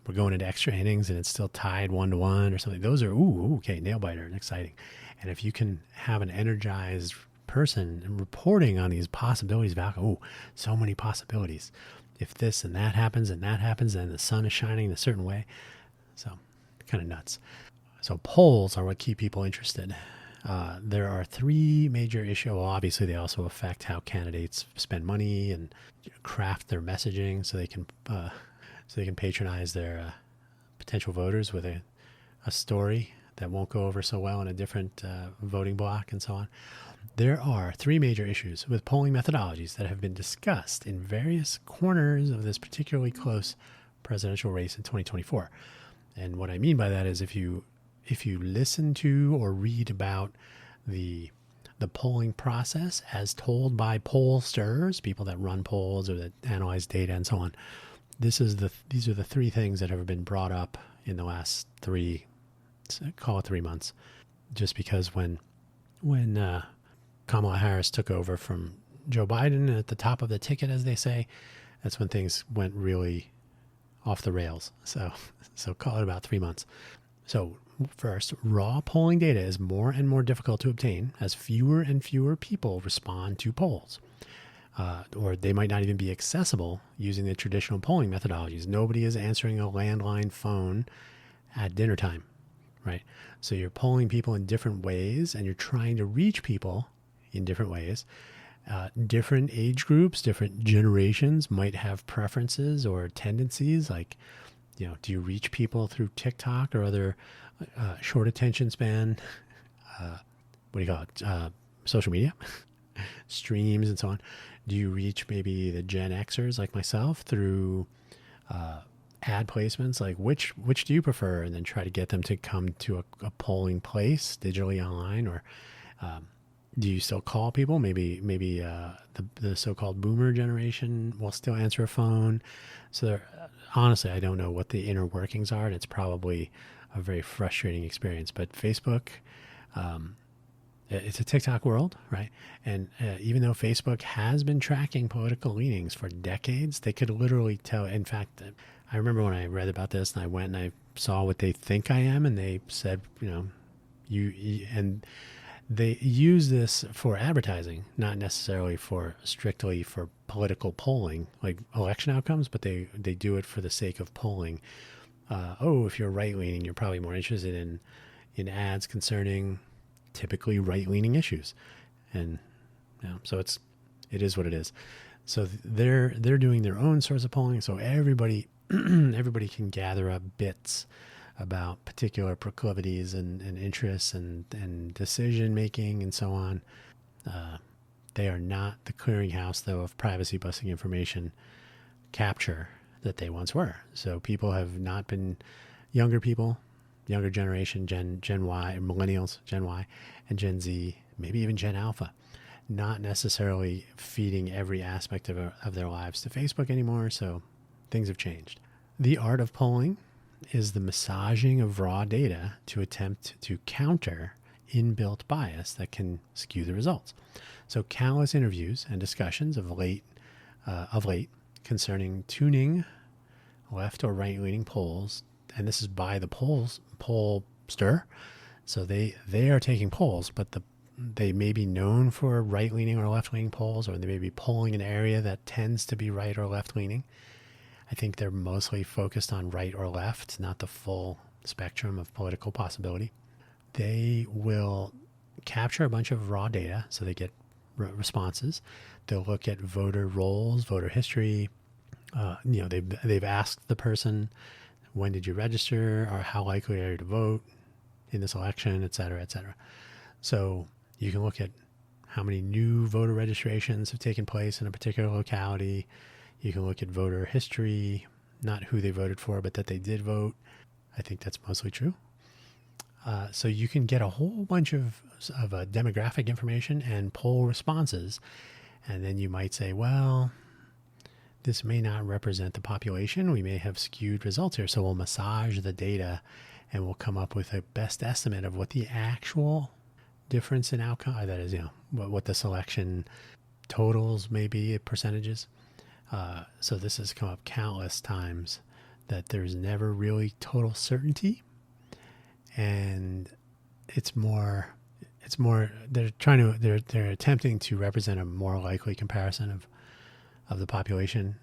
[SPEAKER 1] we're going into extra innings and it's still tied 1-1 or something, those are, okay, nail biter and exciting. And if you can have an energized person and reporting on these possibilities, so many possibilities. If this and that happens and the sun is shining in a certain way. So kind of nuts. So polls are what keep people interested. There are 3 major issues. Well, obviously, they also affect how candidates spend money and craft their messaging, so they can patronize their potential voters with a story that won't go over so well in a different voting block and so on. There are 3 major issues with polling methodologies that have been discussed in various corners of this particularly close presidential race in 2024. And what I mean by that is if you listen to or read about the polling process as told by pollsters, people that run polls or that analyze data and so on, these are the 3 things that have been brought up in the last 3 months. Just because when Kamala Harris took over from Joe Biden at the top of the ticket, as they say, that's when things went really off the rails. So call it about 3 months. So first, raw polling data is more and more difficult to obtain as fewer and fewer people respond to polls. Or they might not even be accessible using the traditional polling methodologies. Nobody is answering a landline phone at dinner time, right? So you're polling people in different ways, and you're trying to reach people in different ways. Different age groups, different generations might have preferences or tendencies. Like, do you reach people through TikTok or other short attention span, social media, streams and so on? Do you reach maybe the Gen Xers like myself through ad placements? Like which do you prefer? And then try to get them to come to a polling place digitally online, or do you still call people? Maybe the so-called boomer generation will still answer a phone. So honestly, I don't know what the inner workings are, and it's probably a very frustrating experience. But Facebook, it's a TikTok world, right? And even though Facebook has been tracking political leanings for decades, they could literally tell. In fact, I remember when I read about this and I went and I saw what they think I am, and they said, and they use this for advertising, not necessarily strictly for political polling, like election outcomes, but they do it for the sake of polling. If you're right-leaning, you're probably more interested in ads concerning typically right-leaning issues. And so it is what it is. So they're doing their own sorts of polling, so everybody can gather up bits about particular proclivities and interests and decision making and so on. They are not the clearinghouse, though, of privacy busting information capture that they once were. So people have not been, younger generation, Gen Y, millennials, Gen Y, and Gen Z, maybe even Gen Alpha, not necessarily feeding every aspect of their lives to Facebook anymore. So things have changed. The art of polling is the massaging of raw data to attempt to counter inbuilt bias that can skew the results. So countless interviews and discussions of late concerning tuning left or right-leaning polls, and this is by the pollster. So they are taking polls, but they may be known for right-leaning or left-leaning polls, or they may be polling an area that tends to be right or left-leaning. I think they're mostly focused on right or left, not the full spectrum of political possibility. They will capture a bunch of raw data, so they get responses. They'll look at voter rolls, voter history. They've asked the person, when did you register, or how likely are you to vote in this election, et cetera, et cetera. So you can look at how many new voter registrations have taken place in a particular locality. You can look at voter history, not who they voted for, but that they did vote. I think that's mostly true. So you can get a whole bunch of demographic information and poll responses. And then you might say, well, this may not represent the population. We may have skewed results here. So we'll massage the data and we'll come up with a best estimate of what the actual difference in outcome, that is, what the selection totals may be, percentages. So this has come up countless times, that there's never really total certainty. And it's more, they're attempting to represent a more likely comparison of the population,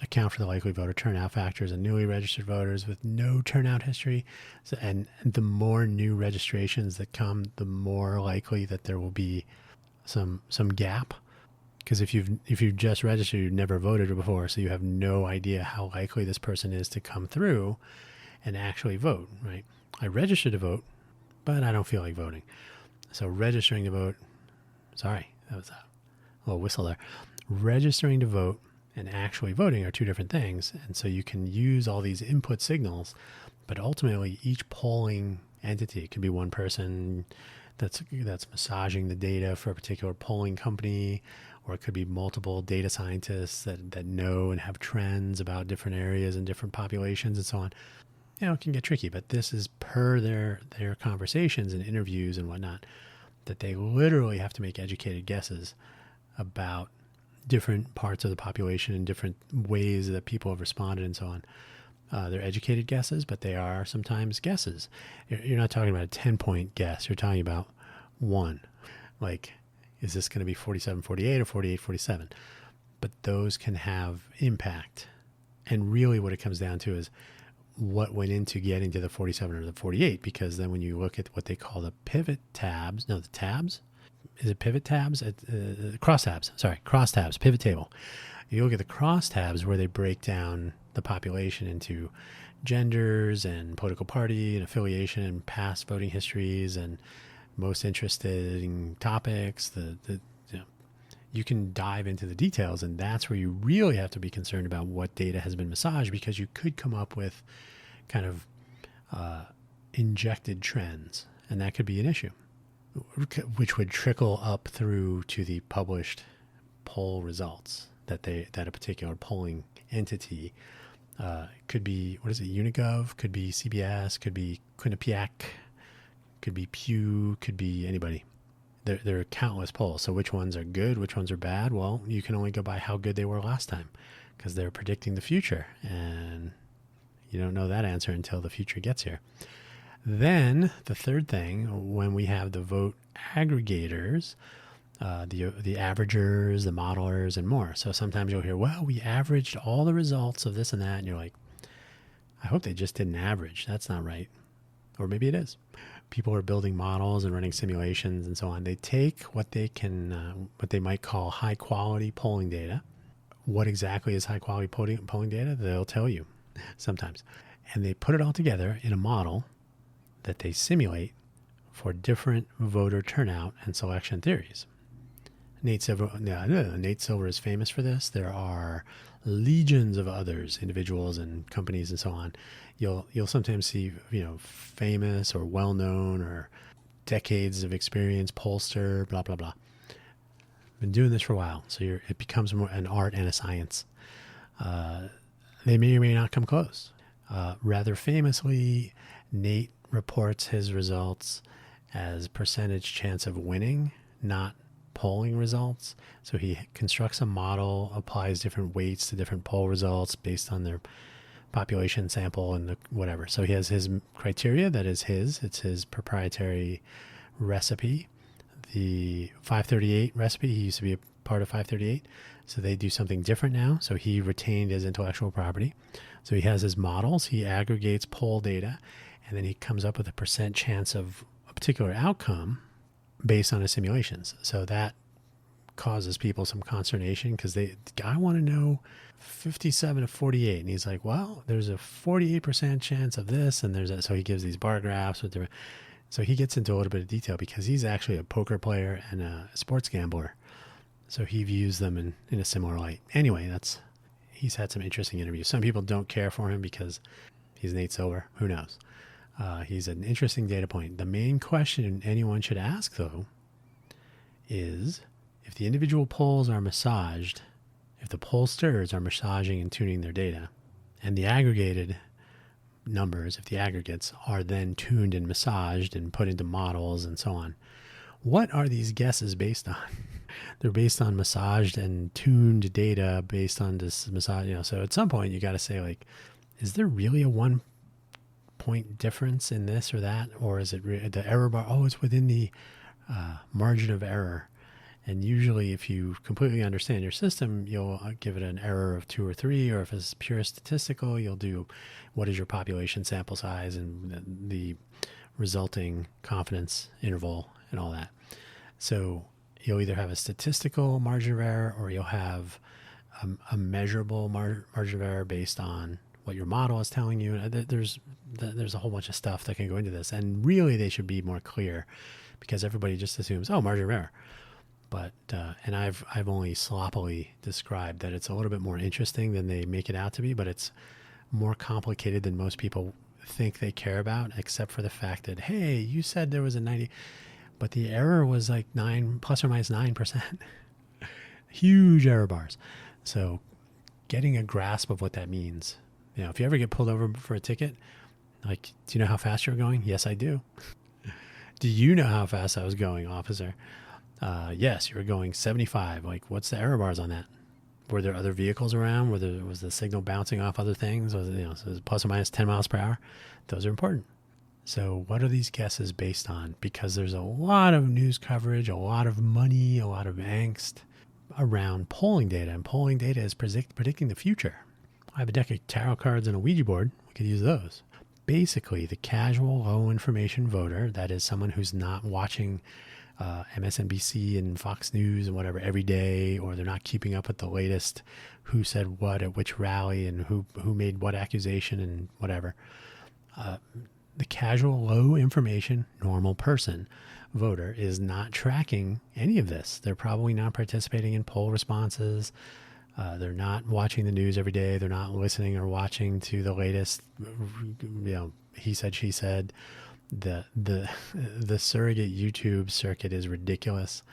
[SPEAKER 1] account for the likely voter turnout factors and newly registered voters with no turnout history. So, and the more new registrations that come, the more likely that there will be some gap. Because if you've just registered, you've never voted before, so you have no idea how likely this person is to come through and actually vote, right? I registered to vote, but I don't feel like voting. So registering to vote, sorry, that was a little whistle there. Registering to vote and actually voting are two different things. And so you can use all these input signals, but ultimately each polling entity, it could be one person that's massaging the data for a particular polling company, or it could be multiple data scientists that know and have trends about different areas and different populations and so on. It can get tricky, but this is per their conversations and interviews and whatnot, that they literally have to make educated guesses about different parts of the population and different ways that people have responded and so on. They're educated guesses, but they are sometimes guesses. You're not talking about a 10-point guess. You're talking about one. Like, is this going to be 47-48 or 48-47? But those can have impact. And really what it comes down to is what went into getting to the 47 or the 48, because then when you look at what they call the pivot tabs, no, the tabs, is it pivot tabs? Crosstabs, pivot table. You look at the crosstabs where they break down the population into genders and political party and affiliation and past voting histories and most interested in topics. You can dive into the details, and that's where you really have to be concerned about what data has been massaged, because you could come up with kind of injected trends, and that could be an issue, which would trickle up through to the published poll results that a particular polling entity could be, YouGov, could be CBS, could be Quinnipiac, could be Pew, could be anybody. There are countless polls. So which ones are good, which ones are bad? Well, you can only go by how good they were last time, because they're predicting the future, and you don't know that answer until the future gets here. Then the third thing, when we have the vote aggregators, the averagers, the modelers, and more. So sometimes you'll hear, well, we averaged all the results of this and that, and you're like, I hope they just didn't average. That's not right. Or maybe it is. People are building models and running simulations and so on. They take what they might call high quality polling data. What exactly is high quality polling data? They'll tell you sometimes. And they put it all together in a model that they simulate for different voter turnout and selection theories. Nate Silver is famous for this. There are legions of others, individuals and companies and so on. You'll sometimes see, famous or well-known or decades of experience, pollster, blah, blah, blah. Been doing this for a while, so it becomes more an art and a science. They may or may not come close. Rather famously, Nate reports his results as percentage chance of winning, not polling results. So he constructs a model, applies different weights to different poll results based on their population sample and whatever. So he has his criteria that is it's his proprietary recipe. The 538 recipe, he used to be a part of 538. So they do something different now. So he retained his intellectual property. So he has his models, he aggregates poll data, and then he comes up with a percent chance of a particular outcome based on his simulations. So that causes people some consternation, because the guy want to know 57 to 48. And he's like, well, there's a 48% chance of this. And so he gives these bar graphs with different. So he gets into a little bit of detail because he's actually a poker player and a sports gambler. So he views them in a similar light. Anyway, he's had some interesting interviews. Some people don't care for him because he's Nate Silver. Who knows? He's an interesting data point. The main question anyone should ask, though, is if the individual polls are massaged, if the pollsters are massaging and tuning their data, and the aggregated numbers, if the aggregates are then tuned and massaged and put into models and so on, what are these guesses based on? They're based on massaged and tuned data based on this massage. So at some point you got to say, like, is there really a 1 point difference in this or that, or is it the error bar? Oh, it's within the margin of error. And usually if you completely understand your system, you'll give it an error of 2 or 3, or if it's pure statistical, you'll do what is your population sample size and the resulting confidence interval and all that. So you'll either have a statistical margin of error, or you'll have a measurable margin of error based on what your model is telling you. There's a whole bunch of stuff that can go into this, and really they should be more clear, because everybody just assumes, oh, margin of error. But and I've only sloppily described that it's a little bit more interesting than they make it out to be, but it's more complicated than most people think they care about, except for the fact that, hey, you said there was a 90, but the error was like 9 plus or minus 9%. Huge error bars. So getting a grasp of what that means. If you ever get pulled over for a ticket, like, do you know how fast you're going? Yes, I do. Do you know how fast I was going, officer? Yes, you were going 75. Like, what's the error bars on that? Were there other vehicles around? Was the signal bouncing off other things? Was it, so it was plus or minus 10 miles per hour? Those are important. So what are these guesses based on? Because there's a lot of news coverage, a lot of money, a lot of angst around polling data, and polling data is predicting the future. I have a deck of tarot cards and a Ouija board. We could use those. Basically, the casual, low information voter, that is someone who's not watching MSNBC and Fox News and whatever every day, or they're not keeping up with the latest who said what at which rally and who made what accusation and whatever. The casual, low information, normal person voter is not tracking any of this. They're probably not participating in poll responses. They're not watching the news every day. They're not listening or watching to the latest, he said, she said. The surrogate YouTube circuit is ridiculous.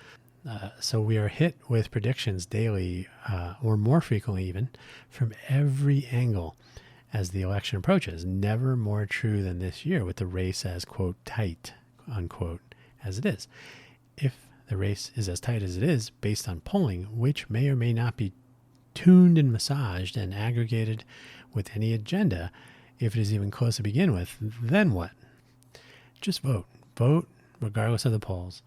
[SPEAKER 1] So we are hit with predictions daily, or more frequently even, from every angle as the election approaches. Never more true than this year, with the race as, quote, tight, unquote, as it is. If the race is as tight as it is based on polling, which may or may not be tuned and massaged and aggregated with any agenda, if it is even close to begin with, then what? Just vote. Vote regardless of the polls.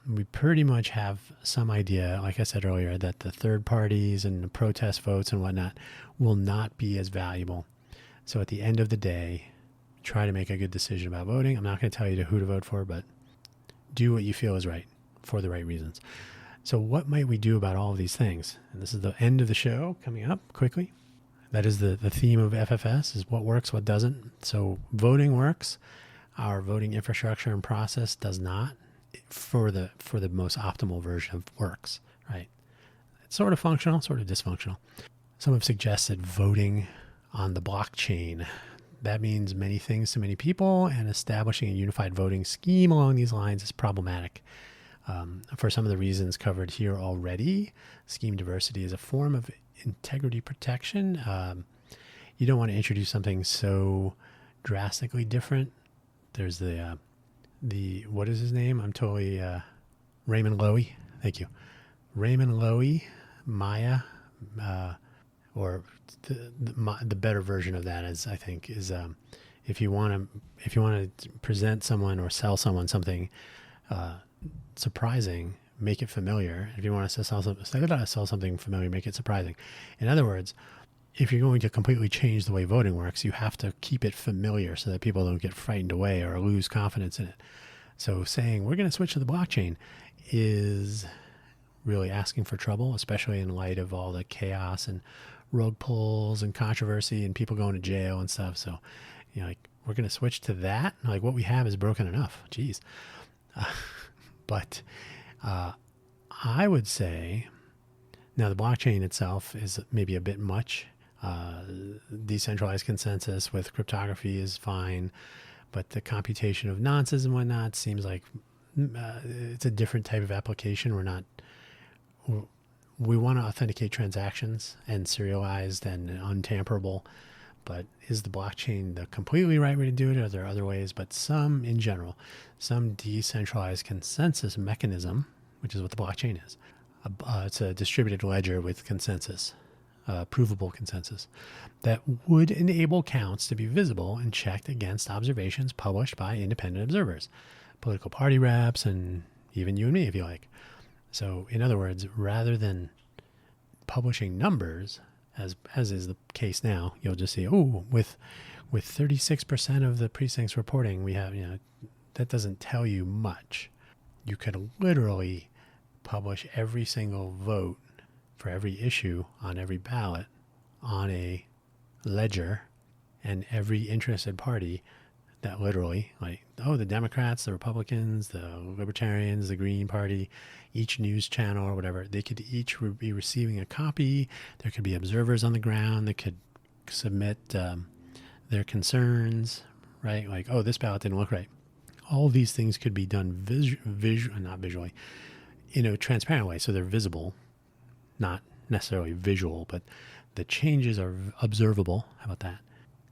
[SPEAKER 1] We pretty much have some idea, like I said earlier, that the third parties and the protest votes and whatnot will not be as valuable. So at the end of the day, try to make a good decision about voting. I'm not going to tell you who to vote for, but do what you feel is right for the right reasons. So what might we do about all of these things? And this is the end of the show coming up quickly. That is the theme of FFS, is what works, what doesn't. So voting works. Our voting infrastructure and process does not, for the most optimal version of works, right? It's sort of functional, sort of dysfunctional. Some have suggested voting on the blockchain. That means many things to many people, and establishing a unified voting scheme along these lines is problematic. For some of the reasons covered here already, scheme diversity is a form of integrity protection. You don't want to introduce something so drastically different. There's the what is his name? I'm totally Raymond Loewy. Thank you, Raymond Loewy, Maya, or the better version of that is, I think, is if you want to present someone or sell someone something surprising, make it familiar. If you want to sell something familiar, make it surprising. In other words, if you're going to completely change the way voting works, you have to keep it familiar so that people don't get frightened away or lose confidence in it. So saying we're going to switch to the blockchain is really asking for trouble, especially in light of all the chaos and rug pulls and controversy and people going to jail and stuff. So, like, we're going to switch to that. Like, what we have is broken enough. Jeez. But I would say, now the blockchain itself is maybe a bit much. Decentralized consensus with cryptography is fine, but the computation of nonces and whatnot seems like it's a different type of application. We want to authenticate transactions and serialized and untamperable, but is the blockchain the completely right way to do it? Are there other ways? But in general, some decentralized consensus mechanism, which is what the blockchain is. It's a distributed ledger with consensus, provable consensus, that would enable counts to be visible and checked against observations published by independent observers, political party reps, and even you and me, if you like. So, in other words, rather than publishing numbers, as is the case now, you'll just see, with 36% of the precincts reporting, we have, that doesn't tell you much. You could literally publish every single vote for every issue on every ballot on a ledger, and every interested party that literally, like, the Democrats, the Republicans, the Libertarians, the Green Party, each news channel or whatever, they could each be receiving a copy. There could be observers on the ground that could submit their concerns, right? Like, this ballot didn't look right. All of these things could be done not visually, in a transparent way, so they're visible, not necessarily visual, but the changes are observable. How about that?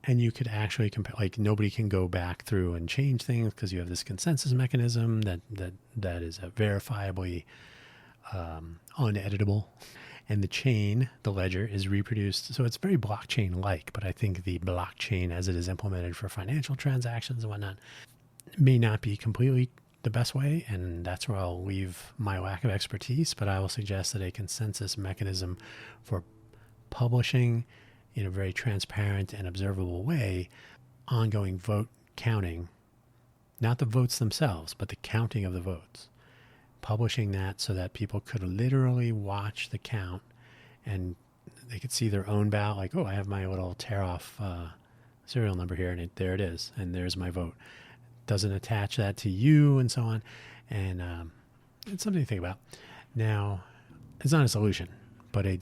[SPEAKER 1] And you could actually compare, like, nobody can go back through and change things because you have this consensus mechanism that is verifiably uneditable. And the ledger is reproduced. So it's very blockchain-like, but I think the blockchain as it is implemented for financial transactions and whatnot may not be completely the best way, and that's where I'll leave my lack of expertise, but I will suggest that a consensus mechanism for publishing in a very transparent and observable way ongoing vote counting, not the votes themselves, but the counting of the votes, publishing that so that people could literally watch the count and they could see their own ballot, like, I have my little tear-off serial number here, and there it is, and there's my vote. Doesn't attach that to you and so on. And it's something to think about. Now, it's not a solution, but a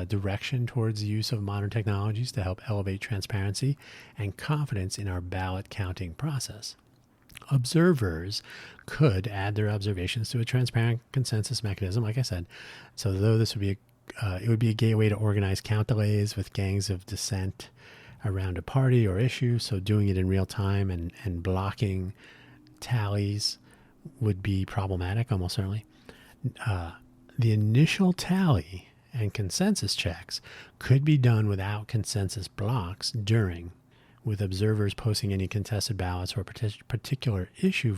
[SPEAKER 1] direction towards the use of modern technologies to help elevate transparency and confidence in our ballot counting process. Observers could add their observations to a transparent consensus mechanism, like I said. So though this would be it would be a gateway to organize count delays with gangs of dissent around a party or issue, so doing it in real time and blocking tallies would be problematic, almost certainly. The initial tally and consensus checks could be done without consensus blocks with observers posting any contested ballots or particular issue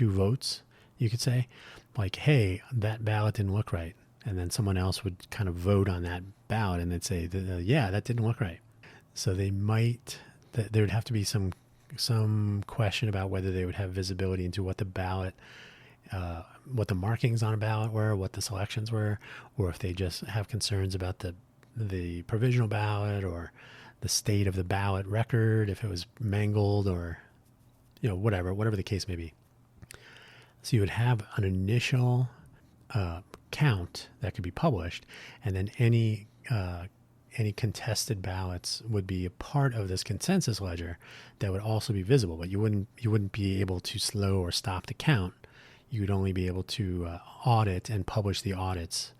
[SPEAKER 1] votes, you could say, like, hey, that ballot didn't look right. And then someone else would kind of vote on that ballot and they'd say, yeah, that didn't look right. So there would have to be some question about whether they would have visibility into what the ballot, what the markings on a ballot were, what the selections were, or if they just have concerns about the provisional ballot or the state of the ballot record, if it was mangled or, whatever the case may be. So you would have an initial count that could be published, and then any contested ballots would be a part of this consensus ledger that would also be visible, but you wouldn't be able to slow or stop the count. You would only be able to audit and publish the audits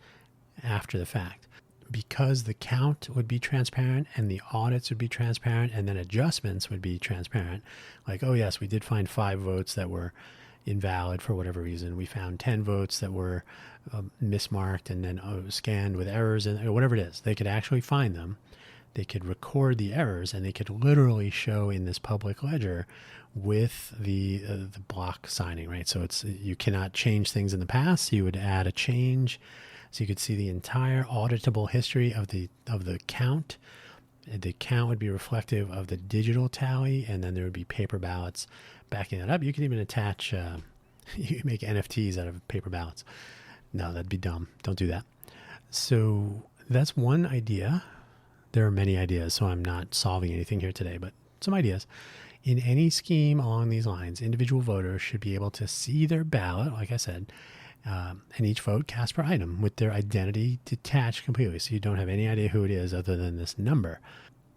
[SPEAKER 1] after the fact. Because the count would be transparent and the audits would be transparent and then adjustments would be transparent, like, oh yes, we did find 5 votes that were invalid for whatever reason. We found 10 votes that were mismarked and then scanned with errors, and whatever it is, they could actually find them. They could record the errors, and they could literally show in this public ledger with the block signing, right? So you cannot change things in the past. You would add a change, so you could see the entire auditable history of the count. The count would be reflective of the digital tally, and then there would be paper ballots backing that up. You can even attach, you can make NFTs out of paper ballots. No, that'd be dumb. Don't do that. So that's one idea. There are many ideas, so I'm not solving anything here today, but some ideas. In any scheme along these lines, individual voters should be able to see their ballot, like I said, and each vote cast per item with their identity detached completely. So you don't have any idea who it is other than this number.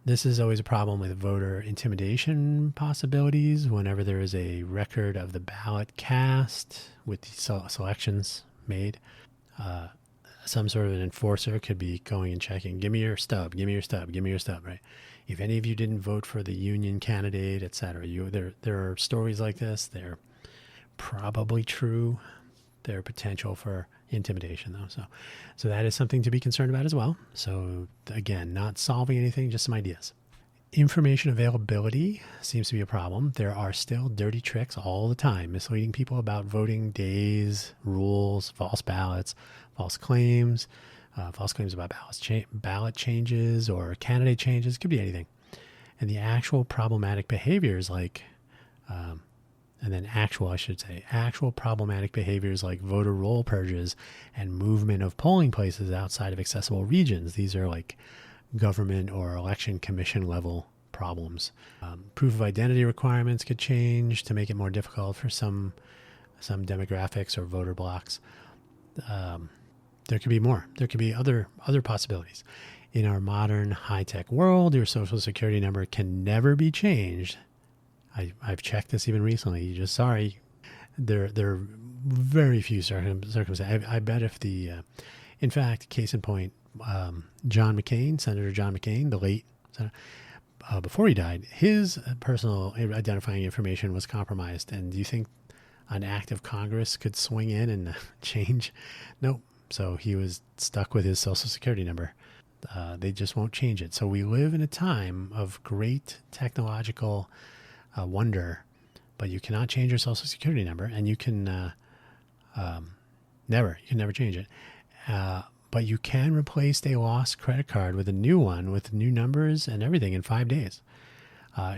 [SPEAKER 1] This is always a problem with voter intimidation possibilities whenever there is a record of the ballot cast with the selections made. Some sort of an enforcer could be going and checking, give me your stub, give me your stub, give me your stub, right? If any of you didn't vote for the union candidate, etc., there are stories like this. They're probably true. Their potential for intimidation, though. So that is something to be concerned about as well. So again, not solving anything, just some ideas. Information availability seems to be a problem. There are still dirty tricks all the time, misleading people about voting days, rules, false ballots, false claims about ballot changes or candidate changes. It could be anything. And the actual problematic behaviors like actual problematic behaviors like voter roll purges and movement of polling places outside of accessible regions. These are like government or election commission level problems. Proof of identity requirements could change to make it more difficult for some demographics or voter blocks. There could be more. There could be other possibilities. In our modern high-tech world, your social security number can never be changed. I've checked this even recently. There are very few circumstances. I bet if in fact, case in point, Senator John McCain, the late senator, before he died, his personal identifying information was compromised. And do you think an act of Congress could swing in and change? Nope. So he was stuck with his social security number. They just won't change it. So we live in a time of great technological wonder, but you cannot change your social security number, and you can never change it. But you can replace a lost credit card with a new one with new numbers and everything in 5 days.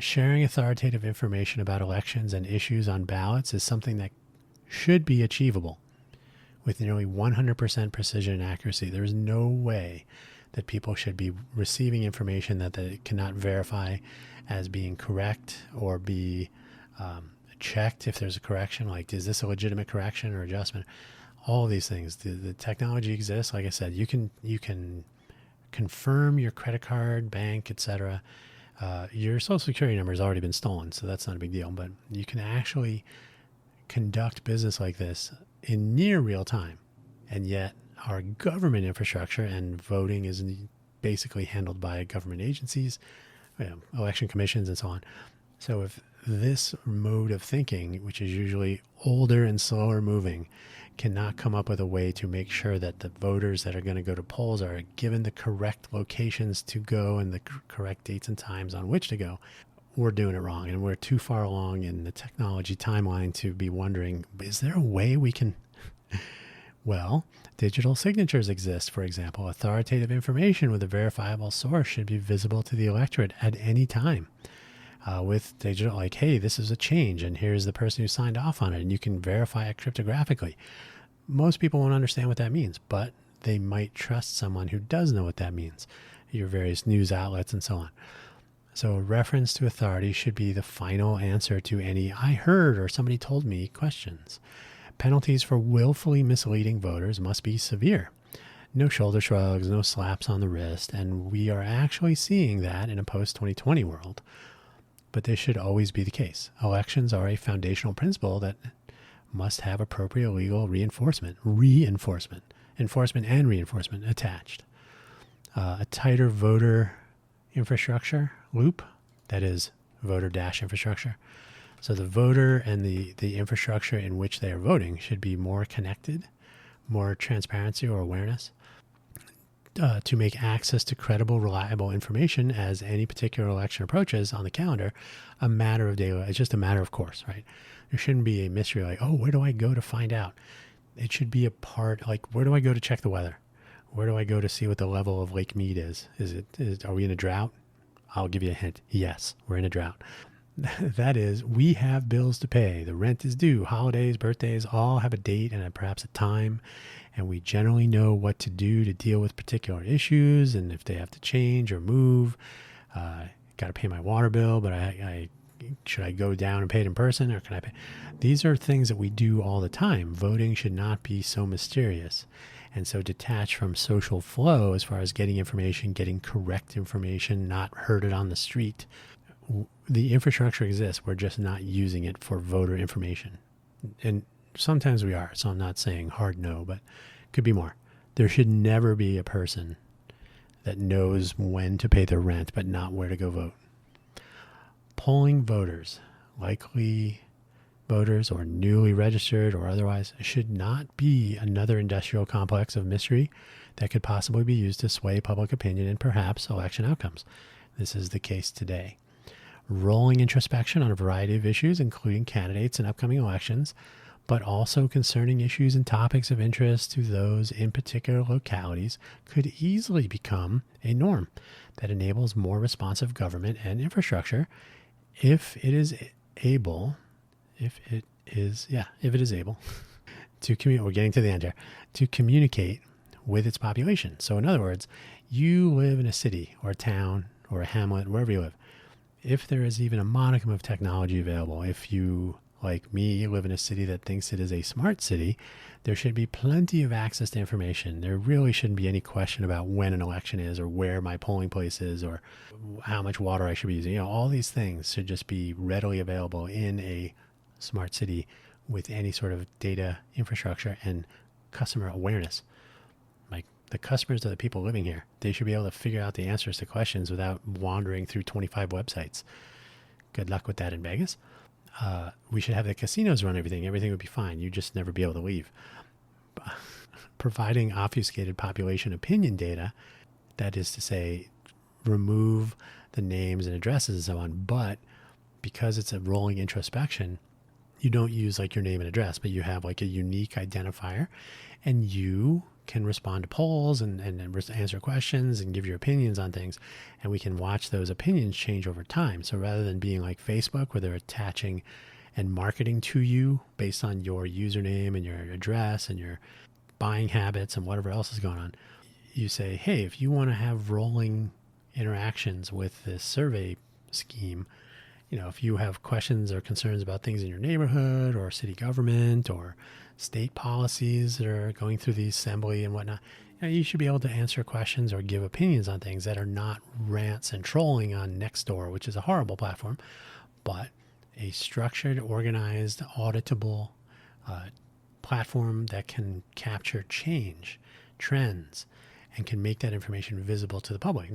[SPEAKER 1] Sharing authoritative information about elections and issues on ballots is something that should be achievable with nearly 100% precision and accuracy. There is no way that people should be receiving information that they cannot verify as being correct or be checked if there's a correction. Like, is this a legitimate correction or adjustment? All of these things. The technology exists. Like I said, you can confirm your credit card, bank, etc. Your social security number has already been stolen, so that's not a big deal. But you can actually conduct business like this in near real time, and yet our government infrastructure and voting is basically handled by government agencies, election commissions, and so on. So if this mode of thinking, which is usually older and slower moving, cannot come up with a way to make sure that the voters that are going to go to polls are given the correct locations to go and the correct dates and times on which to go, we're doing it wrong. And we're too far along in the technology timeline to be wondering, is there a way we can... Well, digital signatures exist, for example. Authoritative information with a verifiable source should be visible to the electorate at any time. With digital, like, hey, this is a change, and here's the person who signed off on it, and you can verify it cryptographically. Most people won't understand what that means, but they might trust someone who does know what that means, your various news outlets and so on. So a reference to authority should be the final answer to any "I heard" or "somebody told me" questions. Penalties for willfully misleading voters must be severe. No shoulder shrugs, no slaps on the wrist, and we are actually seeing that in a post-2020 world. But this should always be the case. Elections are a foundational principle that must have appropriate legal enforcement and reinforcement attached. A tighter voter infrastructure loop, that is voter-infrastructure. So the voter and the infrastructure in which they are voting should be more connected, more transparency or awareness, to make access to credible, reliable information as any particular election approaches on the calendar a matter of daily. It's just a matter of course, right? There shouldn't be a mystery like, oh, where do I go to find out? It should be a part, like, where do I go to check the weather? Where do I go to see what the level of Lake Mead is? Are we in a drought? I'll give you a hint. Yes, we're in a drought. That is, we have bills to pay. The rent is due. Holidays, birthdays, all have a date and perhaps a time. And we generally know what to do to deal with particular issues and if they have to change or move. got to pay my water bill, but I should I go down and pay it in person, or can I pay? These are things that we do all the time. Voting should not be so mysterious and so detached from social flow as far as getting information, getting correct information, not heard it on the street. The infrastructure exists. We're just not using it for voter information. And sometimes we are, so I'm not saying hard no, but could be more. There should never be a person that knows when to pay their rent, but not where to go vote. Polling voters, likely voters or newly registered or otherwise, should not be another industrial complex of mystery that could possibly be used to sway public opinion and perhaps election outcomes. This is the case today. Rolling introspection on a variety of issues, including candidates and upcoming elections, but also concerning issues and topics of interest to those in particular localities, could easily become a norm that enables more responsive government and infrastructure if it is able to communicate. We're getting to the end here, to communicate with its population. So in other words, you live in a city or a town or a hamlet, wherever you live. If there is even a modicum of technology available, if you, like me, live in a city that thinks it is a smart city, there should be plenty of access to information. There really shouldn't be any question about when an election is or where my polling place is or how much water I should be using. All these things should just be readily available in a smart city with any sort of data infrastructure and customer awareness. Like the customers are the people living here. They should be able to figure out the answers to questions without wandering through 25 websites. Good luck with that in Vegas. We should have the casinos run everything. Everything would be fine. You'd just never be able to leave. Providing obfuscated population opinion data, that is to say, remove the names and addresses and so on, but because it's a rolling introspection, you don't use like your name and address, but you have like a unique identifier, and you can respond to polls and answer questions and give your opinions on things. And we can watch those opinions change over time. So rather than being like Facebook, where they're attaching and marketing to you based on your username and your address and your buying habits and whatever else is going on, you say, hey, if you want to have rolling interactions with this survey scheme, if you have questions or concerns about things in your neighborhood or city government or state policies that are going through the assembly and whatnot, you should be able to answer questions or give opinions on things that are not rants and trolling on Nextdoor, which is a horrible platform, but a structured, organized, auditable platform that can capture change, trends, and can make that information visible to the public.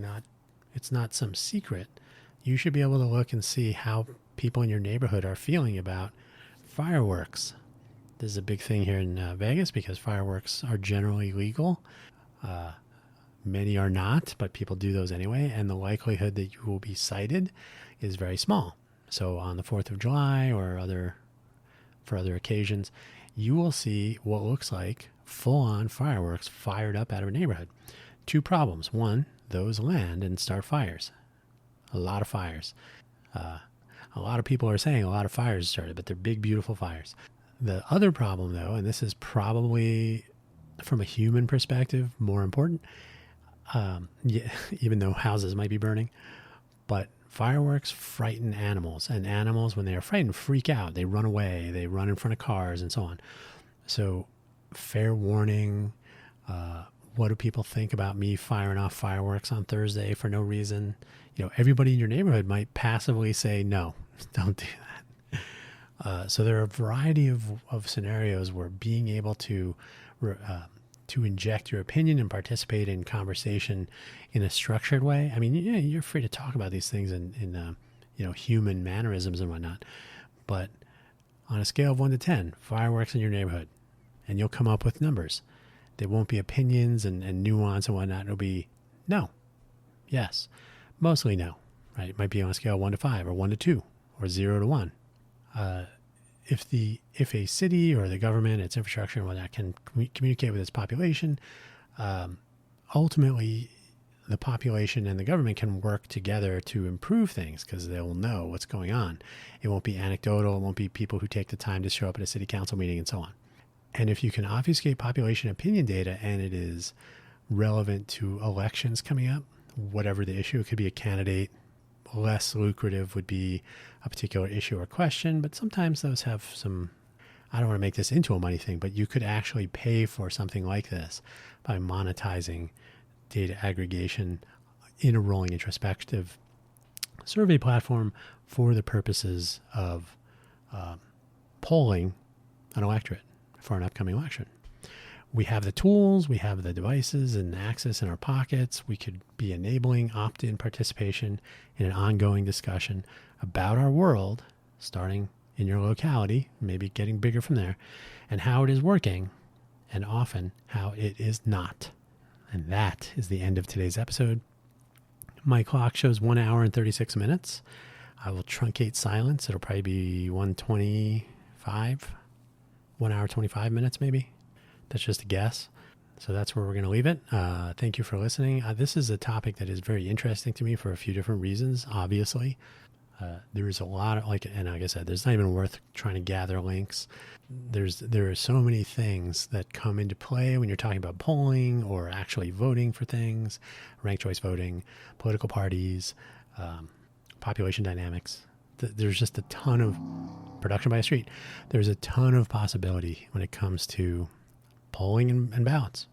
[SPEAKER 1] It's not some secret. You should be able to look and see how people in your neighborhood are feeling about fireworks. This is a big thing here in Vegas because fireworks are generally legal. Many are not, but people do those anyway, and the likelihood that you will be cited is very small. So on the 4th of July or for other occasions, you will see what looks like full-on fireworks fired up out of a neighborhood. Two problems. One, those land and start fires. A lot of fires. A lot of people are saying a lot of fires started, but they're big, beautiful fires. The other problem, though, and this is probably from a human perspective more important, even though houses might be burning, but fireworks frighten animals, and animals, when they are frightened, freak out. They run away, they run in front of cars, and so on. So, fair warning. What do people think about me firing off fireworks on Thursday for no reason? Everybody in your neighborhood might passively say, no, don't do that. So there are a variety of scenarios where being able to inject your opinion and participate in conversation in a structured way. I mean, you're free to talk about these things in human mannerisms and whatnot. But on a scale of 1 to 10, fireworks in your neighborhood, and you'll come up with numbers. There won't be opinions and nuance and whatnot. It'll be no, yes, mostly no, right? It might be on a scale of 1 to 5 or 1 to 2 or 0 to 1. If a city or the government, its infrastructure and whatnot can communicate with its population, ultimately the population and the government can work together to improve things because they will know what's going on. It won't be anecdotal. It won't be people who take the time to show up at a city council meeting and so on. And if you can obfuscate population opinion data and it is relevant to elections coming up, whatever the issue, it could be a candidate less lucrative would be a particular issue or question, but sometimes those have some, I don't want to make this into a money thing, but you could actually pay for something like this by monetizing data aggregation in a rolling introspective survey platform for the purposes of polling an electorate for an upcoming election. We have the tools, we have the devices and access in our pockets. We could be enabling opt-in participation in an ongoing discussion about our world, starting in your locality, maybe getting bigger from there, and how it is working, and often how it is not. And that is the end of today's episode. My clock shows 1 hour and 36 minutes. I will truncate silence. It'll probably be 1:25, 1 hour, 25 minutes maybe. That's just a guess. So that's where we're going to leave it. Thank you for listening. This is a topic that is very interesting to me for a few different reasons, obviously. There is a lot of, and like I said, there's not even worth trying to gather links. There are so many things that come into play when you're talking about polling or actually voting for things, ranked choice voting, political parties, population dynamics. There's just a ton of production by a street. There's a ton of possibility when it comes to polling and ballots.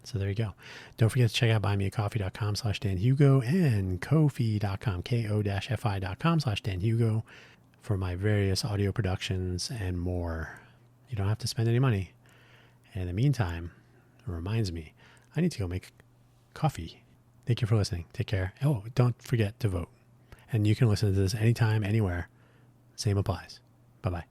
[SPEAKER 1] So there you go. Don't forget to check out buymeacoffee.com/DanHugo and Ko-fi.com, ko-fi.com/DanHugo for my various audio productions and more. You don't have to spend any money. And in the meantime, it reminds me, I need to go make coffee. Thank you for listening. Take care. Oh, don't forget to vote. And you can listen to this anytime, anywhere. Same applies. Bye-bye.